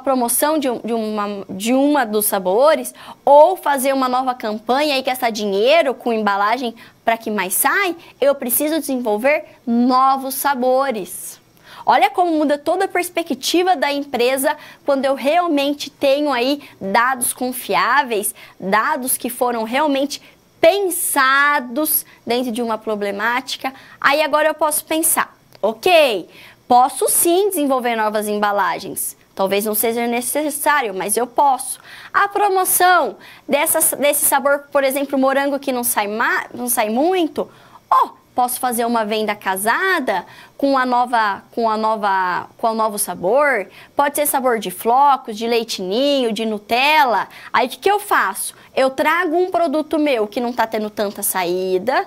promoção de uma dos sabores, ou fazer uma nova campanha e gastar dinheiro com embalagem para que mais sai, eu preciso desenvolver novos sabores. Olha como muda toda a perspectiva da empresa quando eu realmente tenho aí dados confiáveis, dados que foram realmente pensados dentro de uma problemática. Aí agora eu posso pensar, ok, posso sim desenvolver novas embalagens. Talvez não seja necessário, mas eu posso. A promoção desse sabor, por exemplo, morango que não sai muito, posso fazer uma venda casada com o novo sabor. Pode ser sabor de flocos, de leite ninho, de Nutella. Aí o que eu faço? Eu trago um produto meu que não está tendo tanta saída,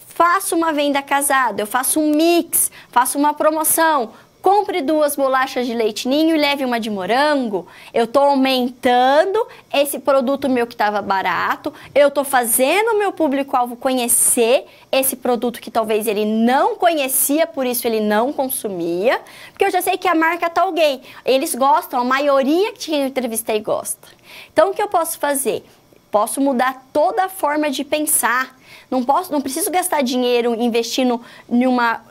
faço uma venda casada, eu faço um mix, faço uma promoção. Compre 2 bolachas de leite ninho e leve uma de morango. Eu estou aumentando esse produto meu que estava barato. Eu estou fazendo o meu público-alvo conhecer esse produto que talvez ele não conhecia, por isso ele não consumia. Porque eu já sei que a marca tá alguém. Eles gostam, a maioria que eu entrevistei gosta. Então o que eu posso fazer? Posso mudar toda a forma de pensar. Não preciso gastar dinheiro investindo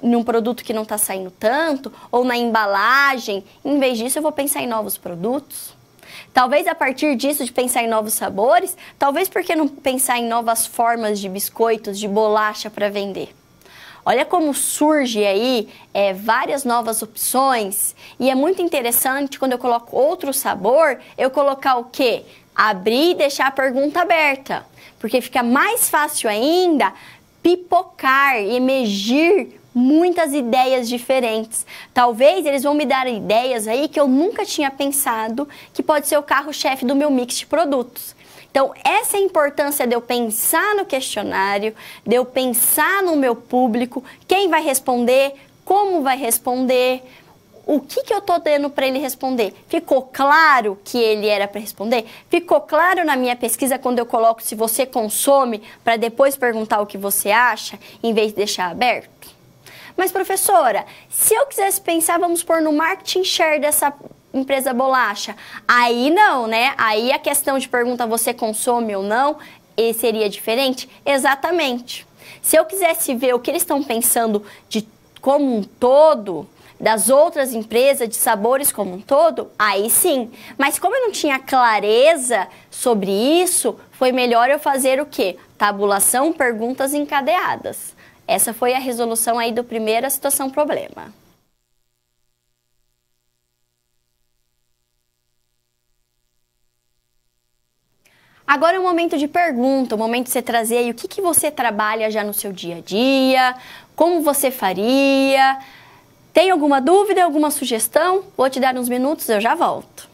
num produto que não está saindo tanto, ou na embalagem. Em vez disso, eu vou pensar em novos produtos. Talvez a partir disso, de pensar em novos sabores, talvez por que não pensar em novas formas de biscoitos, de bolacha para vender? Olha como surge aí várias novas opções. E é muito interessante quando eu coloco outro sabor, eu colocar o quê? Abrir e deixar a pergunta aberta. Porque fica mais fácil ainda pipocar, emergir muitas ideias diferentes. Talvez eles vão me dar ideias aí que eu nunca tinha pensado, que pode ser o carro-chefe do meu mix de produtos. Então, essa é a importância de eu pensar no questionário, de eu pensar no meu público, quem vai responder, como vai responder, o que eu estou dando para ele responder. Ficou claro que ele era para responder? Ficou claro na minha pesquisa quando eu coloco se você consome, para depois perguntar o que você acha, em vez de deixar aberto? Mas, professora, se eu quisesse pensar, vamos pôr no marketing share dessa empresa bolacha, aí não, né? Aí a questão de pergunta você consome ou não, seria diferente? Exatamente. Se eu quisesse ver o que eles estão pensando de como um todo, das outras empresas, de sabores como um todo, aí sim. Mas como eu não tinha clareza sobre isso, foi melhor eu fazer o quê? Tabulação, perguntas encadeadas. Essa foi a resolução aí do primeira situação problema. Agora é o momento de pergunta, o momento de você trazer aí o que você trabalha já no seu dia a dia, como você faria. Tem alguma dúvida, alguma sugestão? Vou te dar uns minutos, eu já volto.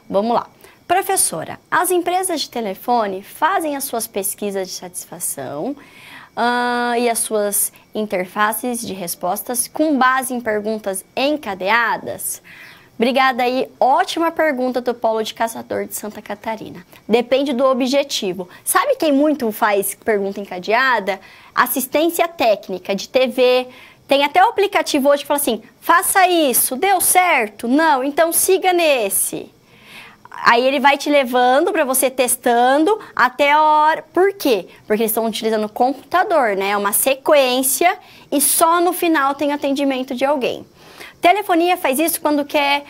Vamos lá. Professora, as empresas de telefone fazem as suas pesquisas de satisfação e as suas interfaces de respostas com base em perguntas encadeadas? Obrigada aí, ótima pergunta do Polo de Caçador de Santa Catarina. Depende do objetivo. Sabe quem muito faz pergunta encadeada? Assistência técnica de TV. Tem até o aplicativo hoje que fala assim, faça isso, deu certo? Não, então siga nesse. Aí ele vai te levando para você testando até a hora. Por quê? Porque eles estão utilizando o computador, né? É uma sequência e só no final tem atendimento de alguém. Telefonia faz isso quando quer,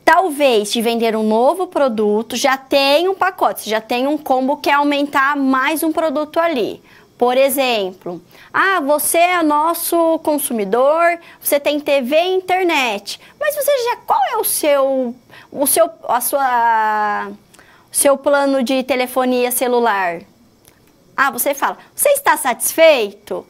talvez, te vender um novo produto, já tem um pacote, já tem um combo, quer aumentar mais um produto ali. Por exemplo, você é nosso consumidor, você tem TV e internet, mas qual é o seu plano de telefonia celular? Você fala, você está satisfeito?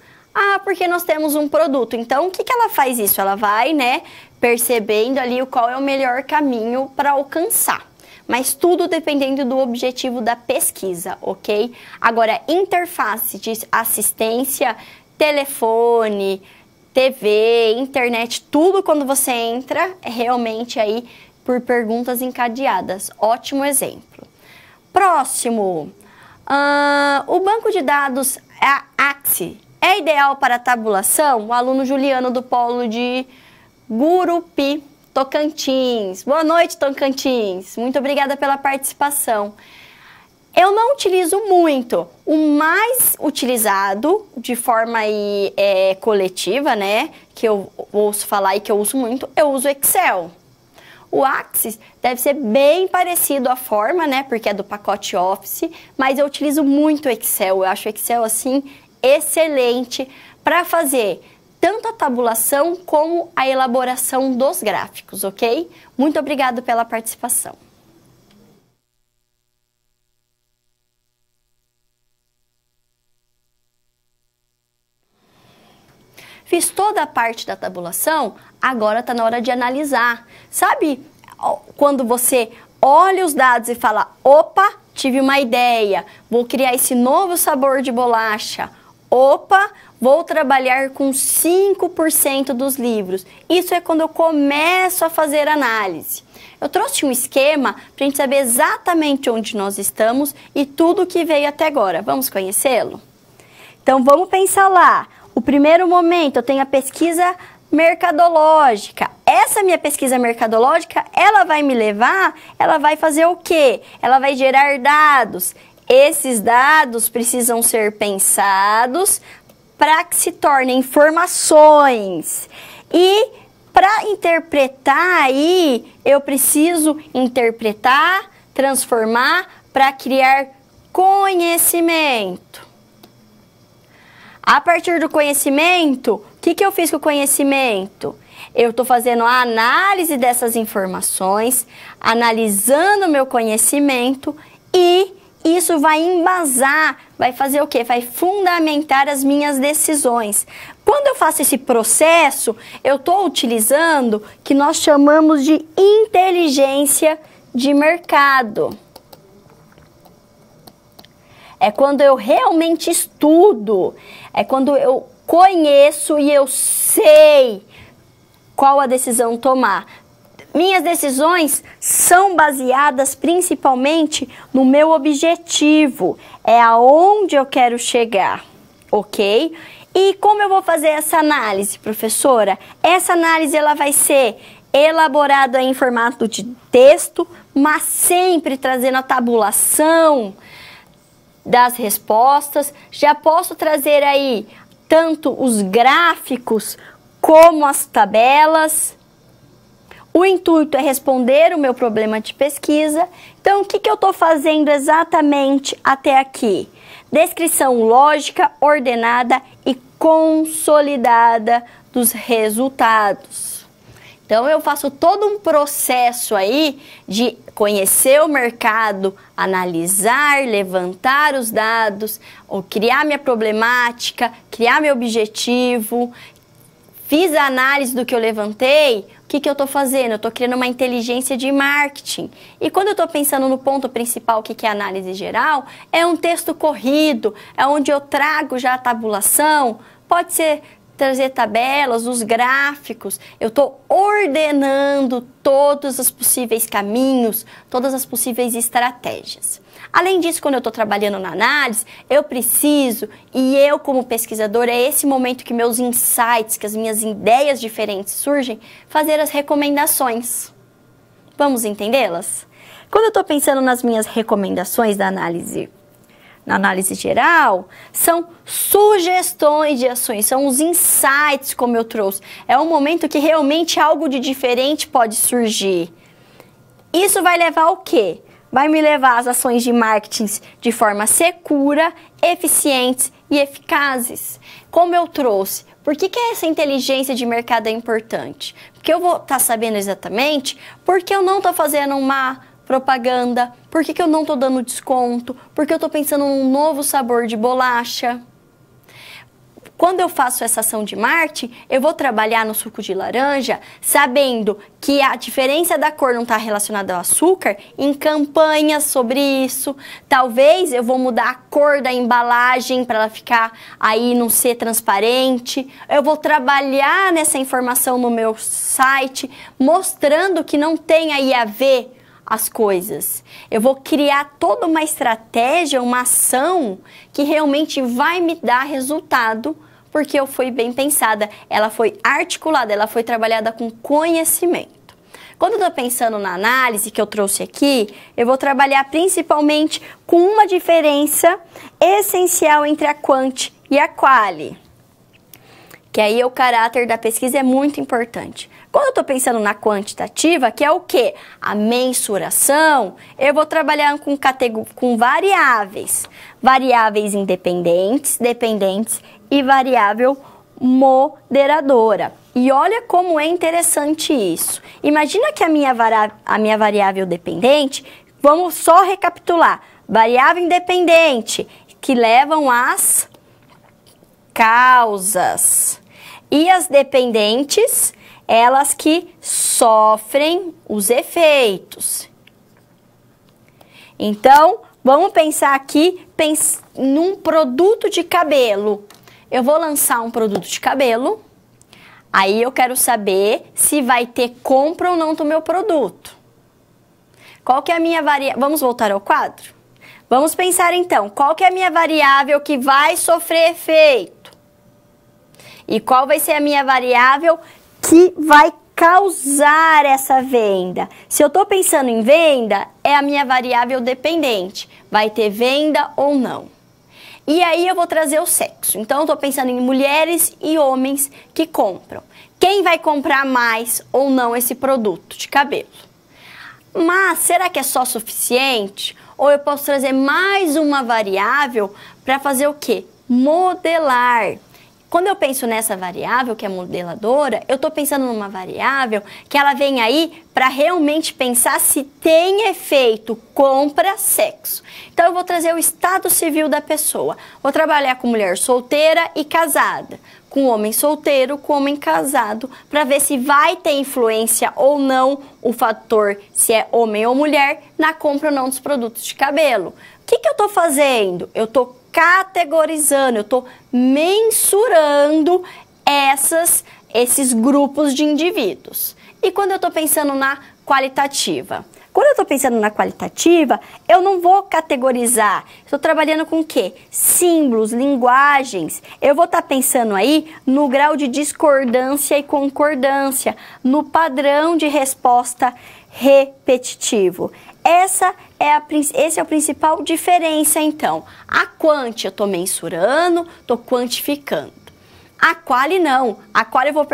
Porque nós temos um produto. Então, o que ela faz isso? Ela vai, né, percebendo ali qual é o melhor caminho para alcançar. Mas tudo dependendo do objetivo da pesquisa, ok? Agora, interface de assistência, telefone, TV, internet, tudo quando você entra é realmente aí por perguntas encadeadas. Ótimo exemplo. Próximo. O banco de dados Axis é ideal para tabulação? O aluno Juliano do Polo de Gurupi, Tocantins. Boa noite, Tocantins. Muito obrigada pela participação. Eu não utilizo muito. O mais utilizado de forma coletiva, né, que eu ouço falar e que eu uso muito, eu uso Excel. O Axis deve ser bem parecido à forma, né, porque é do pacote Office, mas eu utilizo muito Excel. Eu acho o Excel, assim, excelente para fazer tanto a tabulação como a elaboração dos gráficos, ok? Muito obrigado pela participação. Fiz toda a parte da tabulação, agora está na hora de analisar. Sabe quando você olha os dados e fala, opa, tive uma ideia, vou criar esse novo sabor de bolacha. Opa, vou trabalhar com 5% dos livros. Isso é quando eu começo a fazer análise. Eu trouxe um esquema para a gente saber exatamente onde nós estamos e tudo que veio até agora. Vamos conhecê-lo? Então, vamos pensar lá. O primeiro momento, eu tenho a pesquisa mercadológica. Essa minha pesquisa mercadológica, ela vai me levar, ela vai fazer o quê? Ela vai gerar dados. Esses dados precisam ser pensados para que se tornem informações. E para interpretar aí, eu preciso interpretar, transformar para criar conhecimento. A partir do conhecimento, o que eu fiz com o conhecimento? Eu estou fazendo a análise dessas informações, analisando o meu conhecimento e isso vai embasar, vai fazer o quê? Vai fundamentar as minhas decisões. Quando eu faço esse processo, eu estou utilizando o que nós chamamos de inteligência de mercado. É quando eu realmente estudo, é quando eu conheço e eu sei qual a decisão tomar. Minhas decisões são baseadas principalmente no meu objetivo, é aonde eu quero chegar, ok? E como eu vou fazer essa análise, professora? Essa análise ela vai ser elaborada em formato de texto, mas sempre trazendo a tabulação das respostas. Já posso trazer aí tanto os gráficos como as tabelas. O intuito é responder o meu problema de pesquisa. Então, o que eu estou fazendo exatamente até aqui? Descrição lógica, ordenada e consolidada dos resultados. Então, eu faço todo um processo aí de conhecer o mercado, analisar, levantar os dados, ou criar minha problemática, criar meu objetivo. Fiz a análise do que eu levantei, que eu estou fazendo? Eu estou criando uma inteligência de marketing. E quando eu estou pensando no ponto principal, que é a análise geral, é um texto corrido, é onde eu trago já a tabulação, pode ser trazer tabelas, os gráficos, eu estou ordenando todos os possíveis caminhos, todas as possíveis estratégias. Além disso, quando eu estou trabalhando na análise, eu preciso, e eu como pesquisador, é esse momento que meus insights, que as minhas ideias diferentes surgem, fazer as recomendações. Vamos entendê-las? Quando eu estou pensando nas minhas recomendações da análise, na análise geral, são sugestões de ações, são os insights, como eu trouxe. É um momento que realmente algo de diferente pode surgir. Isso vai levar ao quê? Vai me levar às ações de marketing de forma segura, eficientes e eficazes. Como eu trouxe, por que essa inteligência de mercado é importante? Porque eu vou estar sabendo exatamente porque eu não estou fazendo uma propaganda, por que eu não estou dando desconto, porque eu estou pensando num novo sabor de bolacha. Quando eu faço essa ação de marketing, eu vou trabalhar no suco de laranja, sabendo que a diferença da cor não está relacionada ao açúcar, em campanhas sobre isso. Talvez eu vou mudar a cor da embalagem para ela ficar aí, não ser transparente. Eu vou trabalhar nessa informação no meu site, mostrando que não tem aí a ver as coisas. Eu vou criar toda uma estratégia, uma ação que realmente vai me dar resultado, porque eu fui bem pensada, ela foi articulada, ela foi trabalhada com conhecimento. Quando eu estou pensando na análise que eu trouxe aqui, eu vou trabalhar principalmente com uma diferença essencial entre a quant e a quali. Que aí o caráter da pesquisa é muito importante. Quando eu estou pensando na quantitativa, que é o quê? A mensuração, eu vou trabalhar com variáveis. Variáveis independentes, dependentes e variável moderadora. E olha como é interessante isso. Imagina que a minha variável dependente, vamos só recapitular. Variável independente, que levam às causas. E as dependentes, elas que sofrem os efeitos. Então, vamos pensar aqui num produto de cabelo. Eu vou lançar um produto de cabelo, aí eu quero saber se vai ter compra ou não do meu produto. Qual que é a minha variável? Vamos voltar ao quadro? Vamos pensar então, qual que é a minha variável que vai sofrer efeito? E qual vai ser a minha variável que vai causar essa venda? Se eu estou pensando em venda, é a minha variável dependente. Vai ter venda ou não? E aí eu vou trazer o sexo. Então, eu estou pensando em mulheres e homens que compram. Quem vai comprar mais ou não esse produto de cabelo? Mas, será que é só suficiente? Ou eu posso trazer mais uma variável para fazer o quê? Modelar. Quando eu penso nessa variável, que é modeladora, eu estou pensando numa variável que ela vem aí para realmente pensar se tem efeito compra-sexo. Então, eu vou trazer o estado civil da pessoa. Vou trabalhar com mulher solteira e casada, com homem solteiro, com homem casado, para ver se vai ter influência ou não o fator, se é homem ou mulher, na compra ou não dos produtos de cabelo. O que eu estou fazendo? Eu estou categorizando, eu estou mensurando esses grupos de indivíduos. E quando eu estou pensando na qualitativa? Quando eu estou pensando na qualitativa, eu não vou categorizar. Estou trabalhando com o quê? Símbolos, linguagens. Eu vou estar pensando aí no grau de discordância e concordância, no padrão de resposta repetitivo. Esse é o principal diferença, então. A quant eu estou mensurando, estou quantificando. A quali não. A quali eu vou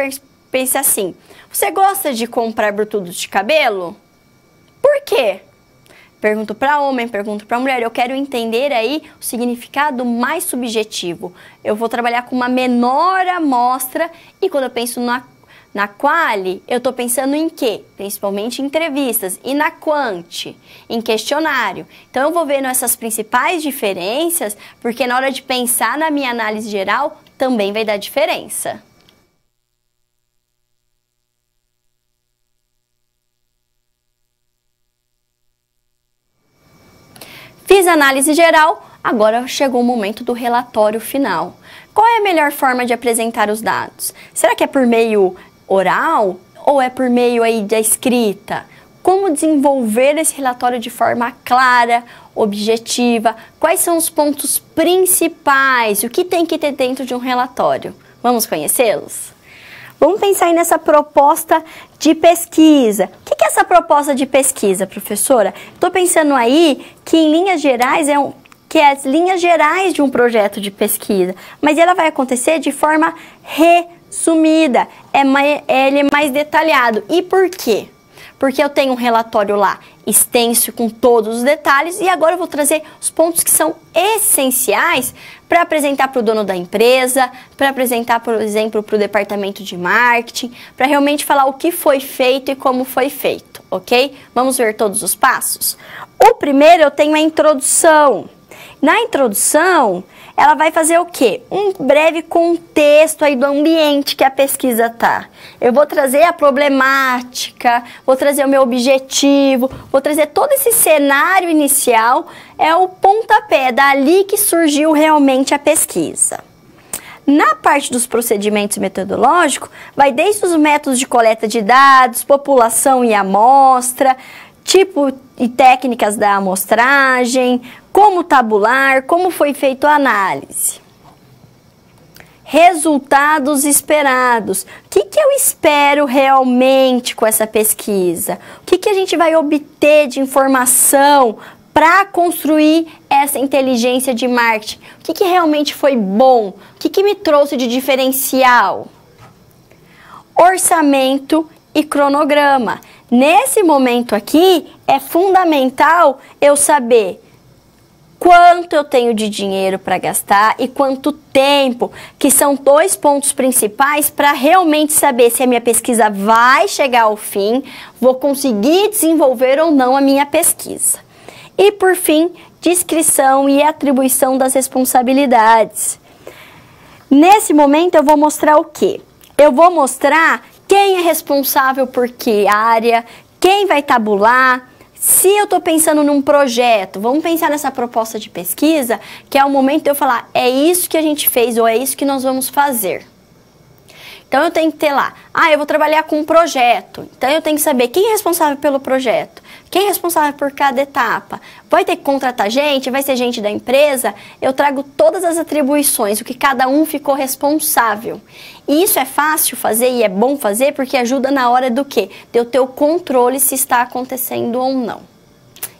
pensar assim. Você gosta de comprar produtos de cabelo? Por quê? Pergunto para homem, pergunto para mulher. Eu quero entender aí o significado mais subjetivo. Eu vou trabalhar com uma menor amostra e quando eu penso na quali, eu estou pensando em quê? Principalmente em entrevistas. E na quant, em questionário. Então, eu vou vendo essas principais diferenças, porque na hora de pensar na minha análise geral, também vai dar diferença. Fiz a análise geral, agora chegou o momento do relatório final. Qual é a melhor forma de apresentar os dados? Será que é por meio oral ou é por meio aí da escrita? Como desenvolver esse relatório de forma clara, objetiva? Quais são os pontos principais? O que tem que ter dentro de um relatório? Vamos conhecê-los? Vamos pensar aí nessa proposta de pesquisa. O que é essa proposta de pesquisa, professora? Estou pensando aí que em linhas gerais que é as linhas gerais de um projeto de pesquisa, mas ela vai acontecer de forma resumida, ele é mais detalhado. E por quê? Porque eu tenho um relatório lá extenso com todos os detalhes e agora eu vou trazer os pontos que são essenciais para apresentar para o dono da empresa, para apresentar, por exemplo, para o departamento de marketing, para realmente falar o que foi feito e como foi feito, ok? Vamos ver todos os passos? O primeiro eu tenho a introdução. Na introdução, ela vai fazer o quê? Um breve contexto aí do ambiente que a pesquisa tá. Eu vou trazer a problemática, vou trazer o meu objetivo, vou trazer todo esse cenário inicial, é o pontapé, dali que surgiu realmente a pesquisa. Na parte dos procedimentos metodológicos, vai desde os métodos de coleta de dados, população e amostra, tipo e técnicas da amostragem, como tabular, como foi feita a análise. Resultados esperados. O que eu espero realmente com essa pesquisa? O que a gente vai obter de informação para construir essa inteligência de marketing? O que realmente foi bom? O que me trouxe de diferencial? Orçamento e cronograma. Nesse momento aqui, é fundamental eu saber quanto eu tenho de dinheiro para gastar e quanto tempo, que são dois pontos principais para realmente saber se a minha pesquisa vai chegar ao fim, vou conseguir desenvolver ou não a minha pesquisa. E por fim, descrição e atribuição das responsabilidades. Nesse momento eu vou mostrar o quê? Eu vou mostrar quem é responsável por que área, quem vai tabular. Se eu estou pensando num projeto, vamos pensar nessa proposta de pesquisa, que é o momento de eu falar, é isso que a gente fez ou é isso que nós vamos fazer. Então eu tenho que ter lá, eu vou trabalhar com um projeto, então eu tenho que saber quem é responsável pelo projeto, quem é responsável por cada etapa. Vai ter que contratar gente, vai ser gente da empresa, eu trago todas as atribuições, o que cada um ficou responsável. E isso é fácil fazer e é bom fazer porque ajuda na hora do quê? De eu ter o controle se está acontecendo ou não.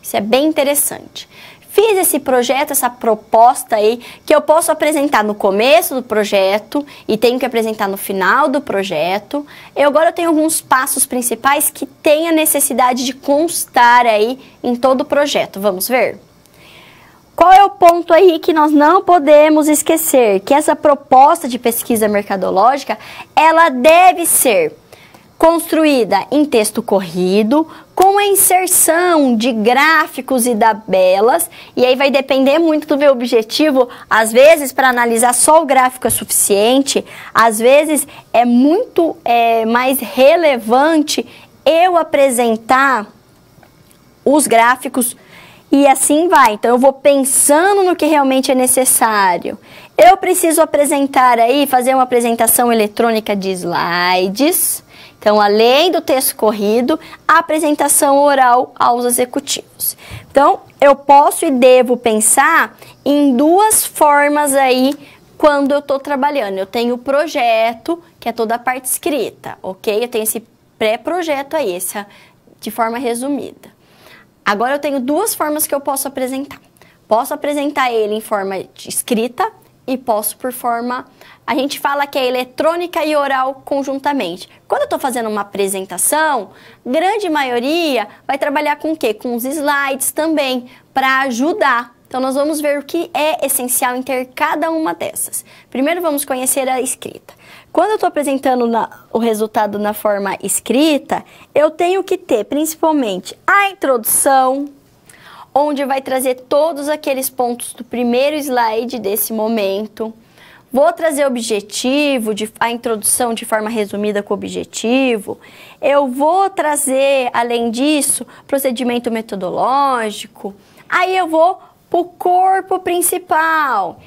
Isso é bem interessante. Fiz esse projeto, essa proposta aí, que eu posso apresentar no começo do projeto e tenho que apresentar no final do projeto. Agora eu tenho alguns passos principais que tem a necessidade de constar aí em todo o projeto. Vamos ver? Qual é o ponto aí que nós não podemos esquecer? Que essa proposta de pesquisa mercadológica, ela deve ser construída em texto corrido, com a inserção de gráficos e tabelas, e aí vai depender muito do meu objetivo. Às vezes, para analisar só o gráfico é suficiente, às vezes é muito mais relevante eu apresentar os gráficos e assim vai. Então, eu vou pensando no que realmente é necessário. Eu preciso apresentar aí, fazer uma apresentação eletrônica de slides. Então, além do texto corrido, a apresentação oral aos executivos. Então, eu posso e devo pensar em duas formas aí quando eu estou trabalhando. Eu tenho o projeto, que é toda a parte escrita, ok? Eu tenho esse pré-projeto aí, essa de forma resumida. Agora, eu tenho duas formas que eu posso apresentar. Posso apresentar ele em forma de escrita e posso por forma... A gente fala que é eletrônica e oral conjuntamente. Quando eu estou fazendo uma apresentação, grande maioria vai trabalhar com o quê? Com os slides também, para ajudar. Então, nós vamos ver o que é essencial em ter cada uma dessas. Primeiro, vamos conhecer a escrita. Quando eu estou apresentando o resultado na forma escrita, eu tenho que ter, principalmente, a introdução, onde vai trazer todos aqueles pontos do primeiro slide desse momento. Vou trazer o objetivo, a introdução de forma resumida com o objetivo. Eu vou trazer, além disso, procedimento metodológico. Aí eu vou o corpo principal.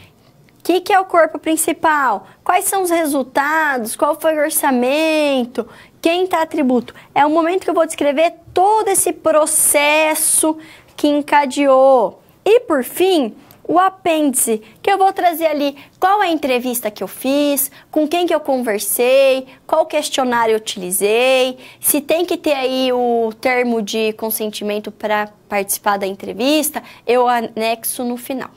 O que é o corpo principal? Quais são os resultados? Qual foi o orçamento? Quem está atributo? É o momento que eu vou descrever todo esse processo que encadeou. E por fim, o apêndice, que eu vou trazer ali qual é a entrevista que eu fiz, com quem que eu conversei, qual questionário eu utilizei, se tem que ter aí o termo de consentimento para participar da entrevista, eu anexo no final.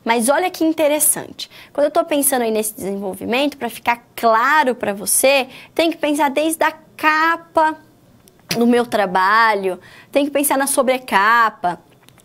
Mas olha que interessante, quando eu estou pensando aí nesse desenvolvimento, para ficar claro para você, tem que pensar desde a capa do meu trabalho, tem que pensar na sobrecapa,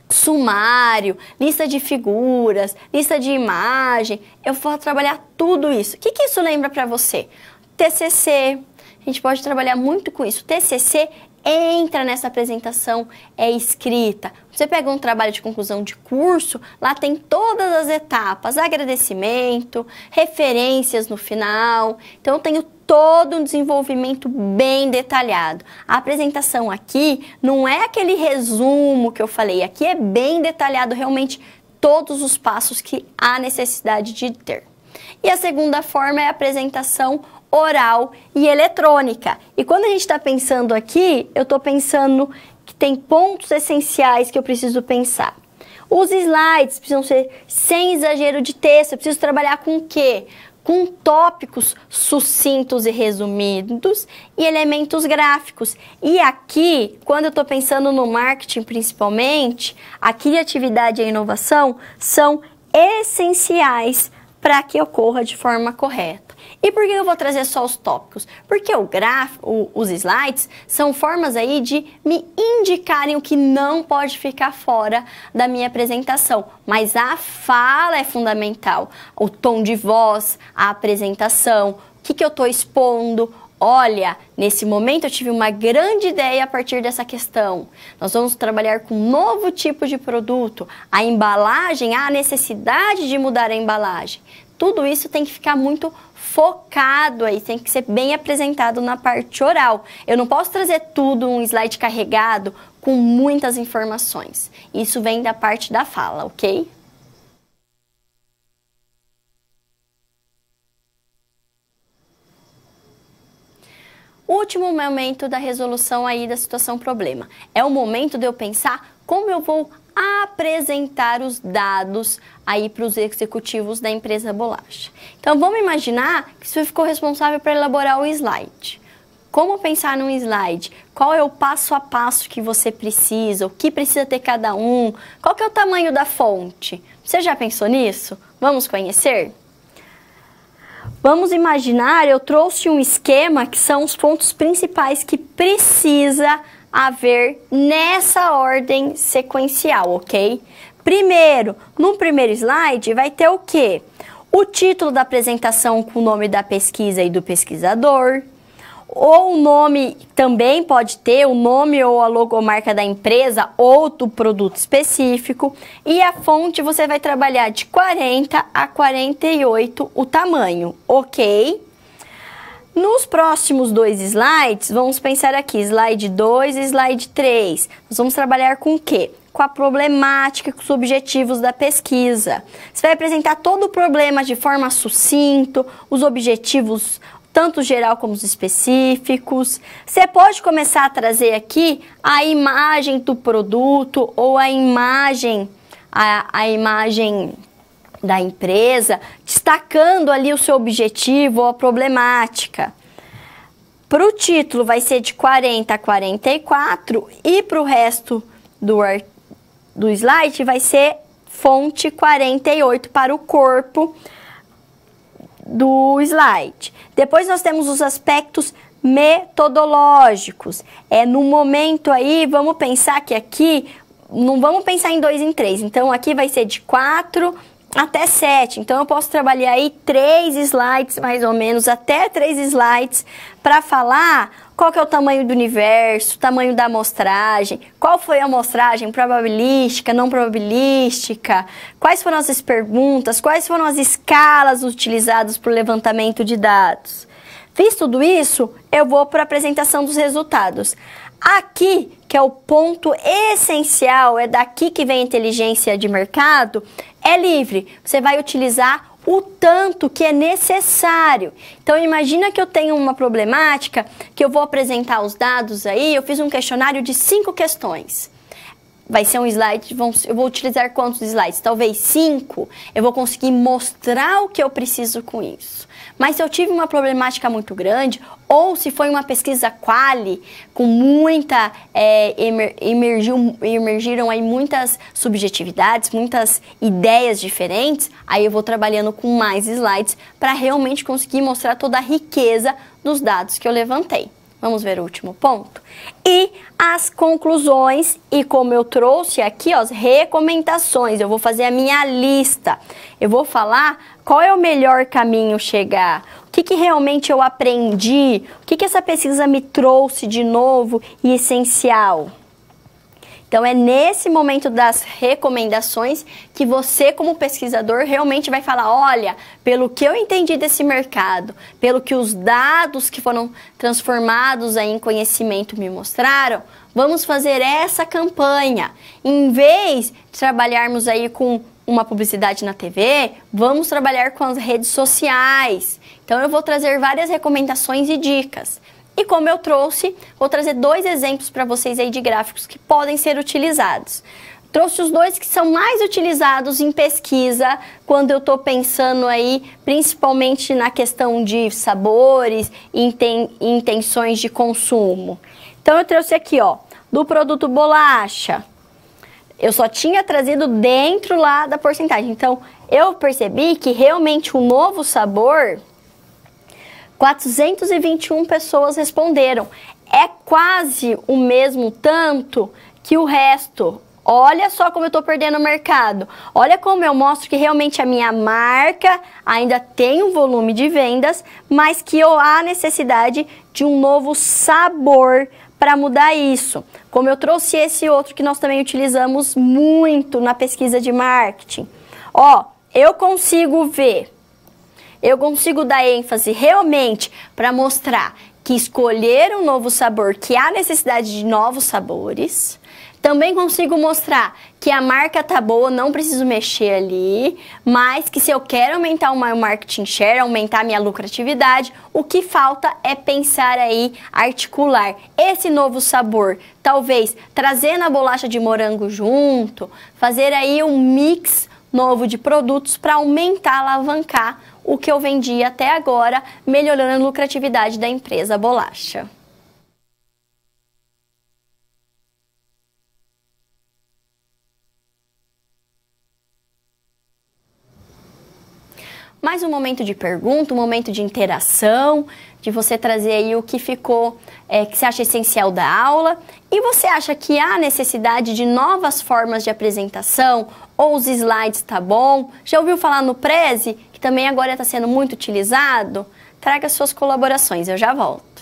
sumário, lista de figuras, lista de imagem, eu vou trabalhar tudo isso. O que isso lembra para você? TCC, a gente pode trabalhar muito com isso. TCC entra nessa apresentação, é escrita. Você pega um trabalho de conclusão de curso, lá tem todas as etapas, agradecimento, referências no final. Então, eu tenho todo um desenvolvimento bem detalhado. A apresentação aqui não é aquele resumo que eu falei, aqui é bem detalhado realmente todos os passos que há necessidade de ter. E a segunda forma é a apresentação oral e eletrônica. E quando a gente está pensando aqui, eu estou pensando que tem pontos essenciais que eu preciso pensar. Os slides precisam ser sem exagero de texto, eu preciso trabalhar com o quê? Com tópicos sucintos e resumidos e elementos gráficos. E aqui, quando eu estou pensando no marketing principalmente, a criatividade e a inovação são essenciais para que ocorra de forma correta. E por que eu vou trazer só os tópicos? Porque os slides são formas aí de me indicarem o que não pode ficar fora da minha apresentação. Mas a fala é fundamental. O tom de voz, a apresentação, o que eu estou expondo. Olha, nesse momento eu tive uma grande ideia a partir dessa questão. Nós vamos trabalhar com um novo tipo de produto. A embalagem, há a necessidade de mudar a embalagem. Tudo isso tem que ficar muito focado aí, tem que ser bem apresentado na parte oral. Eu não posso trazer tudo um slide carregado com muitas informações. Isso vem da parte da fala, ok? O último momento da resolução aí da situação problema. É o momento de eu pensar como eu vou apresentar os dados aí para os executivos da empresa Bolacha. Então vamos imaginar que você ficou responsável para elaborar o slide. Como pensar num slide? Qual é o passo a passo que você precisa? O que precisa ter cada um? Qual que é o tamanho da fonte? Você já pensou nisso? Vamos conhecer? Vamos imaginar, eu trouxe um esquema que são os pontos principais que precisa haver nessa ordem sequencial, ok? Primeiro, no primeiro slide vai ter o quê? O título da apresentação com o nome da pesquisa e do pesquisador, ou o nome também pode ter o nome ou a logomarca da empresa ou do produto específico, e a fonte você vai trabalhar de 40 a 48 o tamanho, ok? Nos próximos dois slides, vamos pensar aqui, slide 2 e slide 3. Nós vamos trabalhar com o quê? Com a problemática, com os objetivos da pesquisa. Você vai apresentar todo o problema de forma sucinta, os objetivos, tanto geral como os específicos. Você pode começar a trazer aqui a imagem do produto ou a imagem da empresa, destacando ali o seu objetivo ou a problemática. Para o título vai ser de 40 a 44 e para o resto do slide vai ser fonte 48 para o corpo do slide. Depois nós temos os aspectos metodológicos. No momento aí, vamos pensar que aqui, não vamos pensar em 2 em 3. Então aqui vai ser de 4 até 7. Então eu posso trabalhar aí 3 slides, mais ou menos, até 3 slides, para falar qual que é o tamanho do universo, tamanho da amostragem, qual foi a amostragem, probabilística, não probabilística, quais foram as perguntas, quais foram as escalas utilizadas para o levantamento de dados. Visto tudo isso, eu vou para a apresentação dos resultados. Aqui, que que é o ponto essencial, é daqui que vem a inteligência de mercado, é livre. Você vai utilizar o tanto que é necessário. Então, imagina que eu tenho uma problemática, que eu vou apresentar os dados aí, eu fiz um questionário de 5 questões. Vai ser um slide, eu vou utilizar quantos slides? Talvez 5, eu vou conseguir mostrar o que eu preciso com isso. Mas se eu tive uma problemática muito grande, ou se foi uma pesquisa quali, com muita, emergiram aí muitas subjetividades, muitas ideias diferentes, aí eu vou trabalhando com mais slides para realmente conseguir mostrar toda a riqueza dos dados que eu levantei. Vamos ver o último ponto? E as conclusões, e como eu trouxe aqui, ó, as recomendações, eu vou fazer a minha lista. Eu vou falar qual é o melhor caminho chegar, o que realmente eu aprendi, o que essa pesquisa me trouxe de novo e essencial. Então, é nesse momento das recomendações que você, como pesquisador, realmente vai falar, olha, pelo que eu entendi desse mercado, pelo que os dados que foram transformados aí em conhecimento me mostraram, vamos fazer essa campanha. Em vez de trabalharmos aí com uma publicidade na TV, vamos trabalhar com as redes sociais. Então, eu vou trazer várias recomendações e dicas. E como eu trouxe, vou trazer 2 exemplos para vocês aí de gráficos que podem ser utilizados. Trouxe os 2 que são mais utilizados em pesquisa, quando eu estou pensando aí, principalmente na questão de sabores e intenções de consumo. Então eu trouxe aqui, ó, do produto bolacha. Eu só tinha trazido dentro lá da porcentagem. Então eu percebi que realmente o novo sabor, 421 pessoas responderam. É quase o mesmo tanto que o resto. Olha só como eu estou perdendo o mercado. Olha como eu mostro que realmente a minha marca ainda tem um volume de vendas, mas que há necessidade de um novo sabor para mudar isso. Como eu trouxe esse outro que nós também utilizamos muito na pesquisa de marketing. Ó, eu consigo ver. Eu consigo dar ênfase realmente para mostrar que escolher um novo sabor, que há necessidade de novos sabores. Também consigo mostrar que a marca tá boa, não preciso mexer ali, mas que se eu quero aumentar o meu marketing share, aumentar a minha lucratividade, o que falta é pensar aí, articular esse novo sabor. Talvez trazendo a bolacha de morango junto, fazer aí um mix novo de produtos para aumentar, alavancar o que eu vendi até agora, melhorando a lucratividade da empresa bolacha. Mais um momento de pergunta, um momento de interação, de você trazer aí o que ficou, que você acha essencial da aula. E você acha que há necessidade de novas formas de apresentação? Ou os slides tá bom? Já ouviu falar no Prezi, que também agora está sendo muito utilizado? Traga suas colaborações, eu já volto.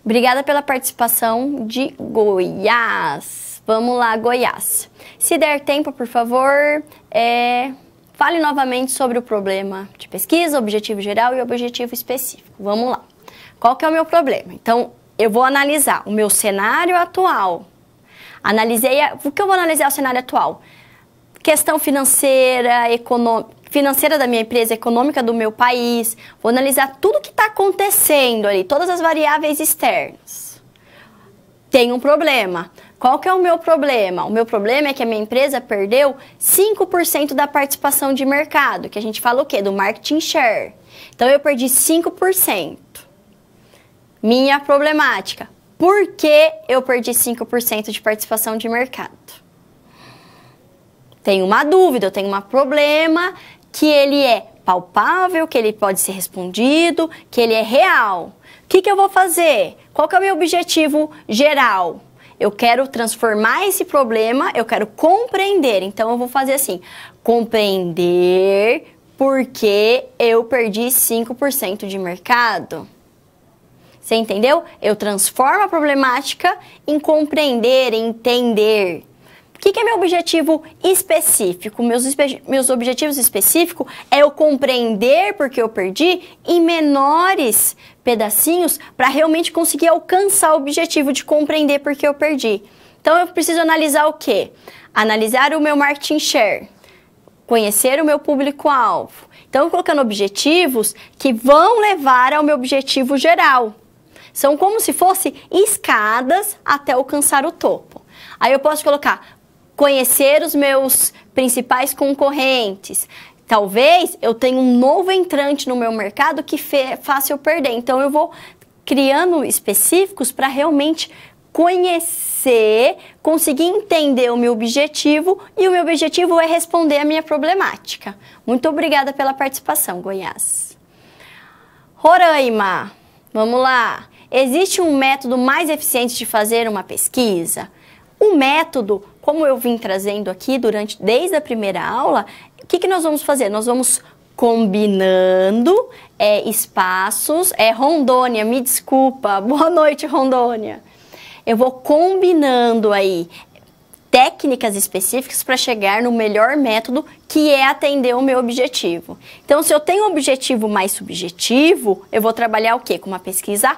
Obrigada pela participação de Goiás. Vamos lá, Goiás. Se der tempo, por favor, fale novamente sobre o problema de pesquisa, objetivo geral e objetivo específico. Vamos lá. Qual que é o meu problema? Então, eu vou analisar o meu cenário atual. O que eu vou analisar o cenário atual? Questão financeira, econômica, financeira da minha empresa, econômica do meu país. Vou analisar tudo que está acontecendo ali, todas as variáveis externas. Tem um problema. Qual que é o meu problema? O meu problema é que a minha empresa perdeu 5% da participação de mercado, que a gente fala o quê? Do marketing share. Então, eu perdi 5%. Minha problemática. Por que eu perdi 5% de participação de mercado? Tenho uma dúvida, eu tenho um problema que ele é palpável, que ele pode ser respondido, que ele é real. O que eu vou fazer? Qual que é o meu objetivo geral? Eu quero transformar esse problema, eu quero compreender. Então, eu vou fazer assim, compreender por que eu perdi 5% de mercado. Você entendeu? Eu transformo a problemática em compreender, em entender. O que é meu objetivo específico? Meus objetivos específicos é eu compreender porque eu perdi em menores pedacinhos para realmente conseguir alcançar o objetivo de compreender porque eu perdi. Então, eu preciso analisar o quê? Analisar o meu marketing share, conhecer o meu público-alvo. Então, colocando objetivos que vão levar ao meu objetivo geral. São como se fossem escadas até alcançar o topo. Aí eu posso colocar conhecer os meus principais concorrentes. Talvez eu tenha um novo entrante no meu mercado que faça eu perder. Então eu vou criando específicos para realmente conhecer, conseguir entender o meu objetivo, e o meu objetivo é responder a minha problemática. Muito obrigada pela participação, Goiás. Roraima, vamos lá. Existe um método mais eficiente de fazer uma pesquisa? O método, como eu vim trazendo aqui desde a primeira aula, o que nós vamos fazer? Nós vamos combinando espaços. Rondônia, me desculpa. Boa noite, Rondônia. Eu vou combinando aí técnicas específicas para chegar no melhor método, que é atender o meu objetivo. Então, se eu tenho um objetivo mais subjetivo, eu vou trabalhar o quê? Com uma pesquisa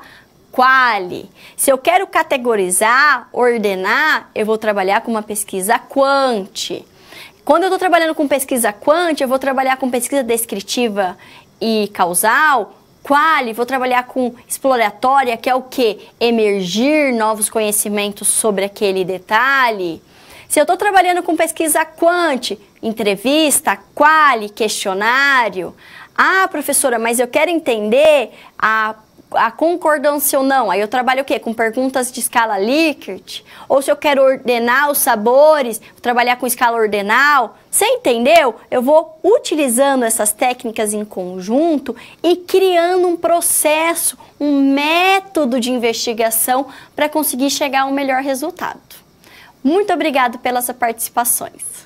quali. Se eu quero categorizar, ordenar, eu vou trabalhar com uma pesquisa quanti. Quando eu estou trabalhando com pesquisa quanti, eu vou trabalhar com pesquisa descritiva e causal. Quali, vou trabalhar com exploratória, que é o quê? Emergir novos conhecimentos sobre aquele detalhe. Se eu estou trabalhando com pesquisa quanti, entrevista, quali, questionário. Ah, professora, mas eu quero entender a concordância ou não. Aí eu trabalho o quê? Com perguntas de escala Likert. Ou se eu quero ordenar os sabores, vou trabalhar com escala ordinal. Você entendeu? Eu vou utilizando essas técnicas em conjunto e criando um processo, um método de investigação para conseguir chegar a um melhor resultado. Muito obrigada pelas participações.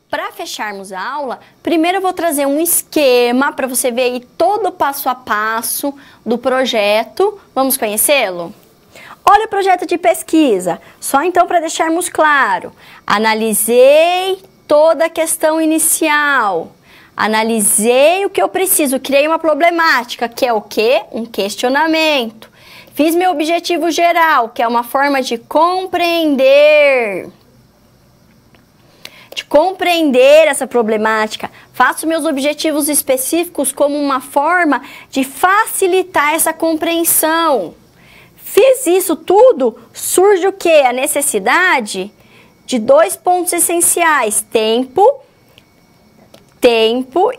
Para fecharmos a aula, primeiro eu vou trazer um esquema para você ver aí todo o passo a passo do projeto. Vamos conhecê-lo? Olha o projeto de pesquisa. Só então para deixarmos claro. Analisei toda a questão inicial. Analisei o que eu preciso. Criei uma problemática, que é o quê? Um questionamento. Fiz meu objetivo geral, que é uma forma de compreender essa problemática. Faço meus objetivos específicos como uma forma de facilitar essa compreensão. Fiz isso tudo, surge o quê? A necessidade de 2 pontos essenciais: tempo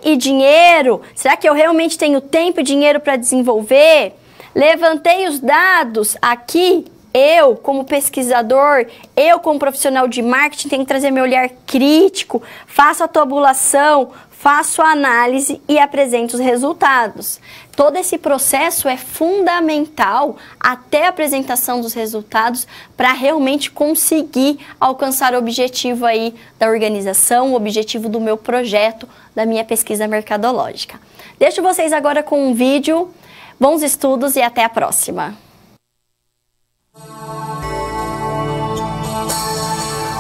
e dinheiro. Será que eu realmente tenho tempo e dinheiro para desenvolver? Levantei os dados aqui. Eu, como pesquisador, eu, como profissional de marketing, tenho que trazer meu olhar crítico, faço a tabulação, faço a análise e apresento os resultados. Todo esse processo é fundamental até a apresentação dos resultados para realmente conseguir alcançar o objetivo aí da organização, o objetivo do meu projeto, da minha pesquisa mercadológica. Deixo vocês agora com um vídeo. Bons estudos e até a próxima!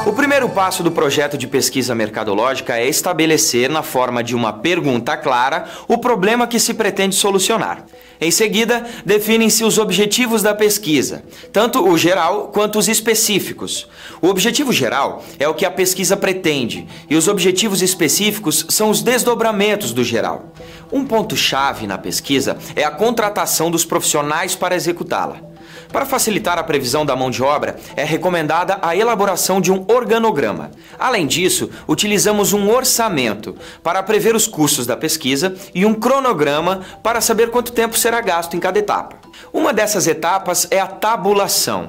O primeiro passo do projeto de pesquisa mercadológica é estabelecer, na forma de uma pergunta clara, o problema que se pretende solucionar. Em seguida, definem-se os objetivos da pesquisa, tanto o geral quanto os específicos. O objetivo geral é o que a pesquisa pretende, e os objetivos específicos são os desdobramentos do geral. Um ponto-chave na pesquisa é a contratação dos profissionais para executá-la. Para facilitar a previsão da mão de obra, é recomendada a elaboração de um organograma. Além disso, utilizamos um orçamento para prever os custos da pesquisa e um cronograma para saber quanto tempo será gasto em cada etapa. Uma dessas etapas é a tabulação.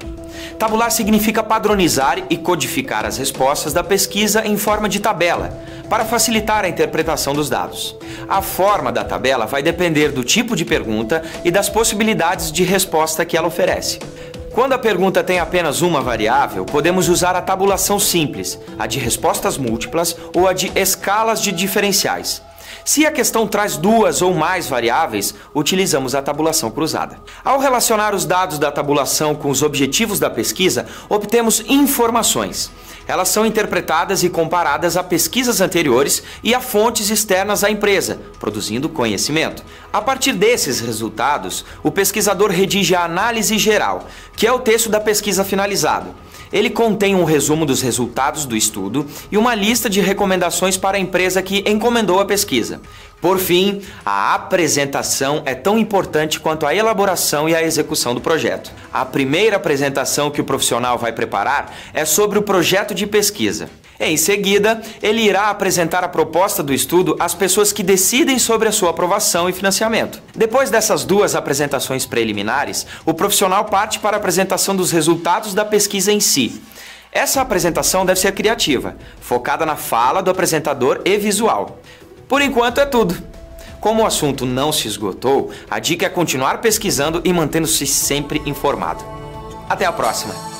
Tabular significa padronizar e codificar as respostas da pesquisa em forma de tabela, para facilitar a interpretação dos dados. A forma da tabela vai depender do tipo de pergunta e das possibilidades de resposta que ela oferece. Quando a pergunta tem apenas uma variável, podemos usar a tabulação simples, a de respostas múltiplas ou a de escalas de diferenciais. Se a questão traz duas ou mais variáveis, utilizamos a tabulação cruzada. Ao relacionar os dados da tabulação com os objetivos da pesquisa, obtemos informações. Elas são interpretadas e comparadas a pesquisas anteriores e a fontes externas à empresa, produzindo conhecimento. A partir desses resultados, o pesquisador redige a análise geral, que é o texto da pesquisa finalizado. Ele contém um resumo dos resultados do estudo e uma lista de recomendações para a empresa que encomendou a pesquisa. Por fim, a apresentação é tão importante quanto a elaboração e a execução do projeto. A primeira apresentação que o profissional vai preparar é sobre o projeto de pesquisa. Em seguida, ele irá apresentar a proposta do estudo às pessoas que decidem sobre a sua aprovação e financiamento. Depois dessas duas apresentações preliminares, o profissional parte para a apresentação dos resultados da pesquisa em si. Essa apresentação deve ser criativa, focada na fala do apresentador e visual. Por enquanto é tudo. Como o assunto não se esgotou, a dica é continuar pesquisando e mantendo-se sempre informado. Até a próxima!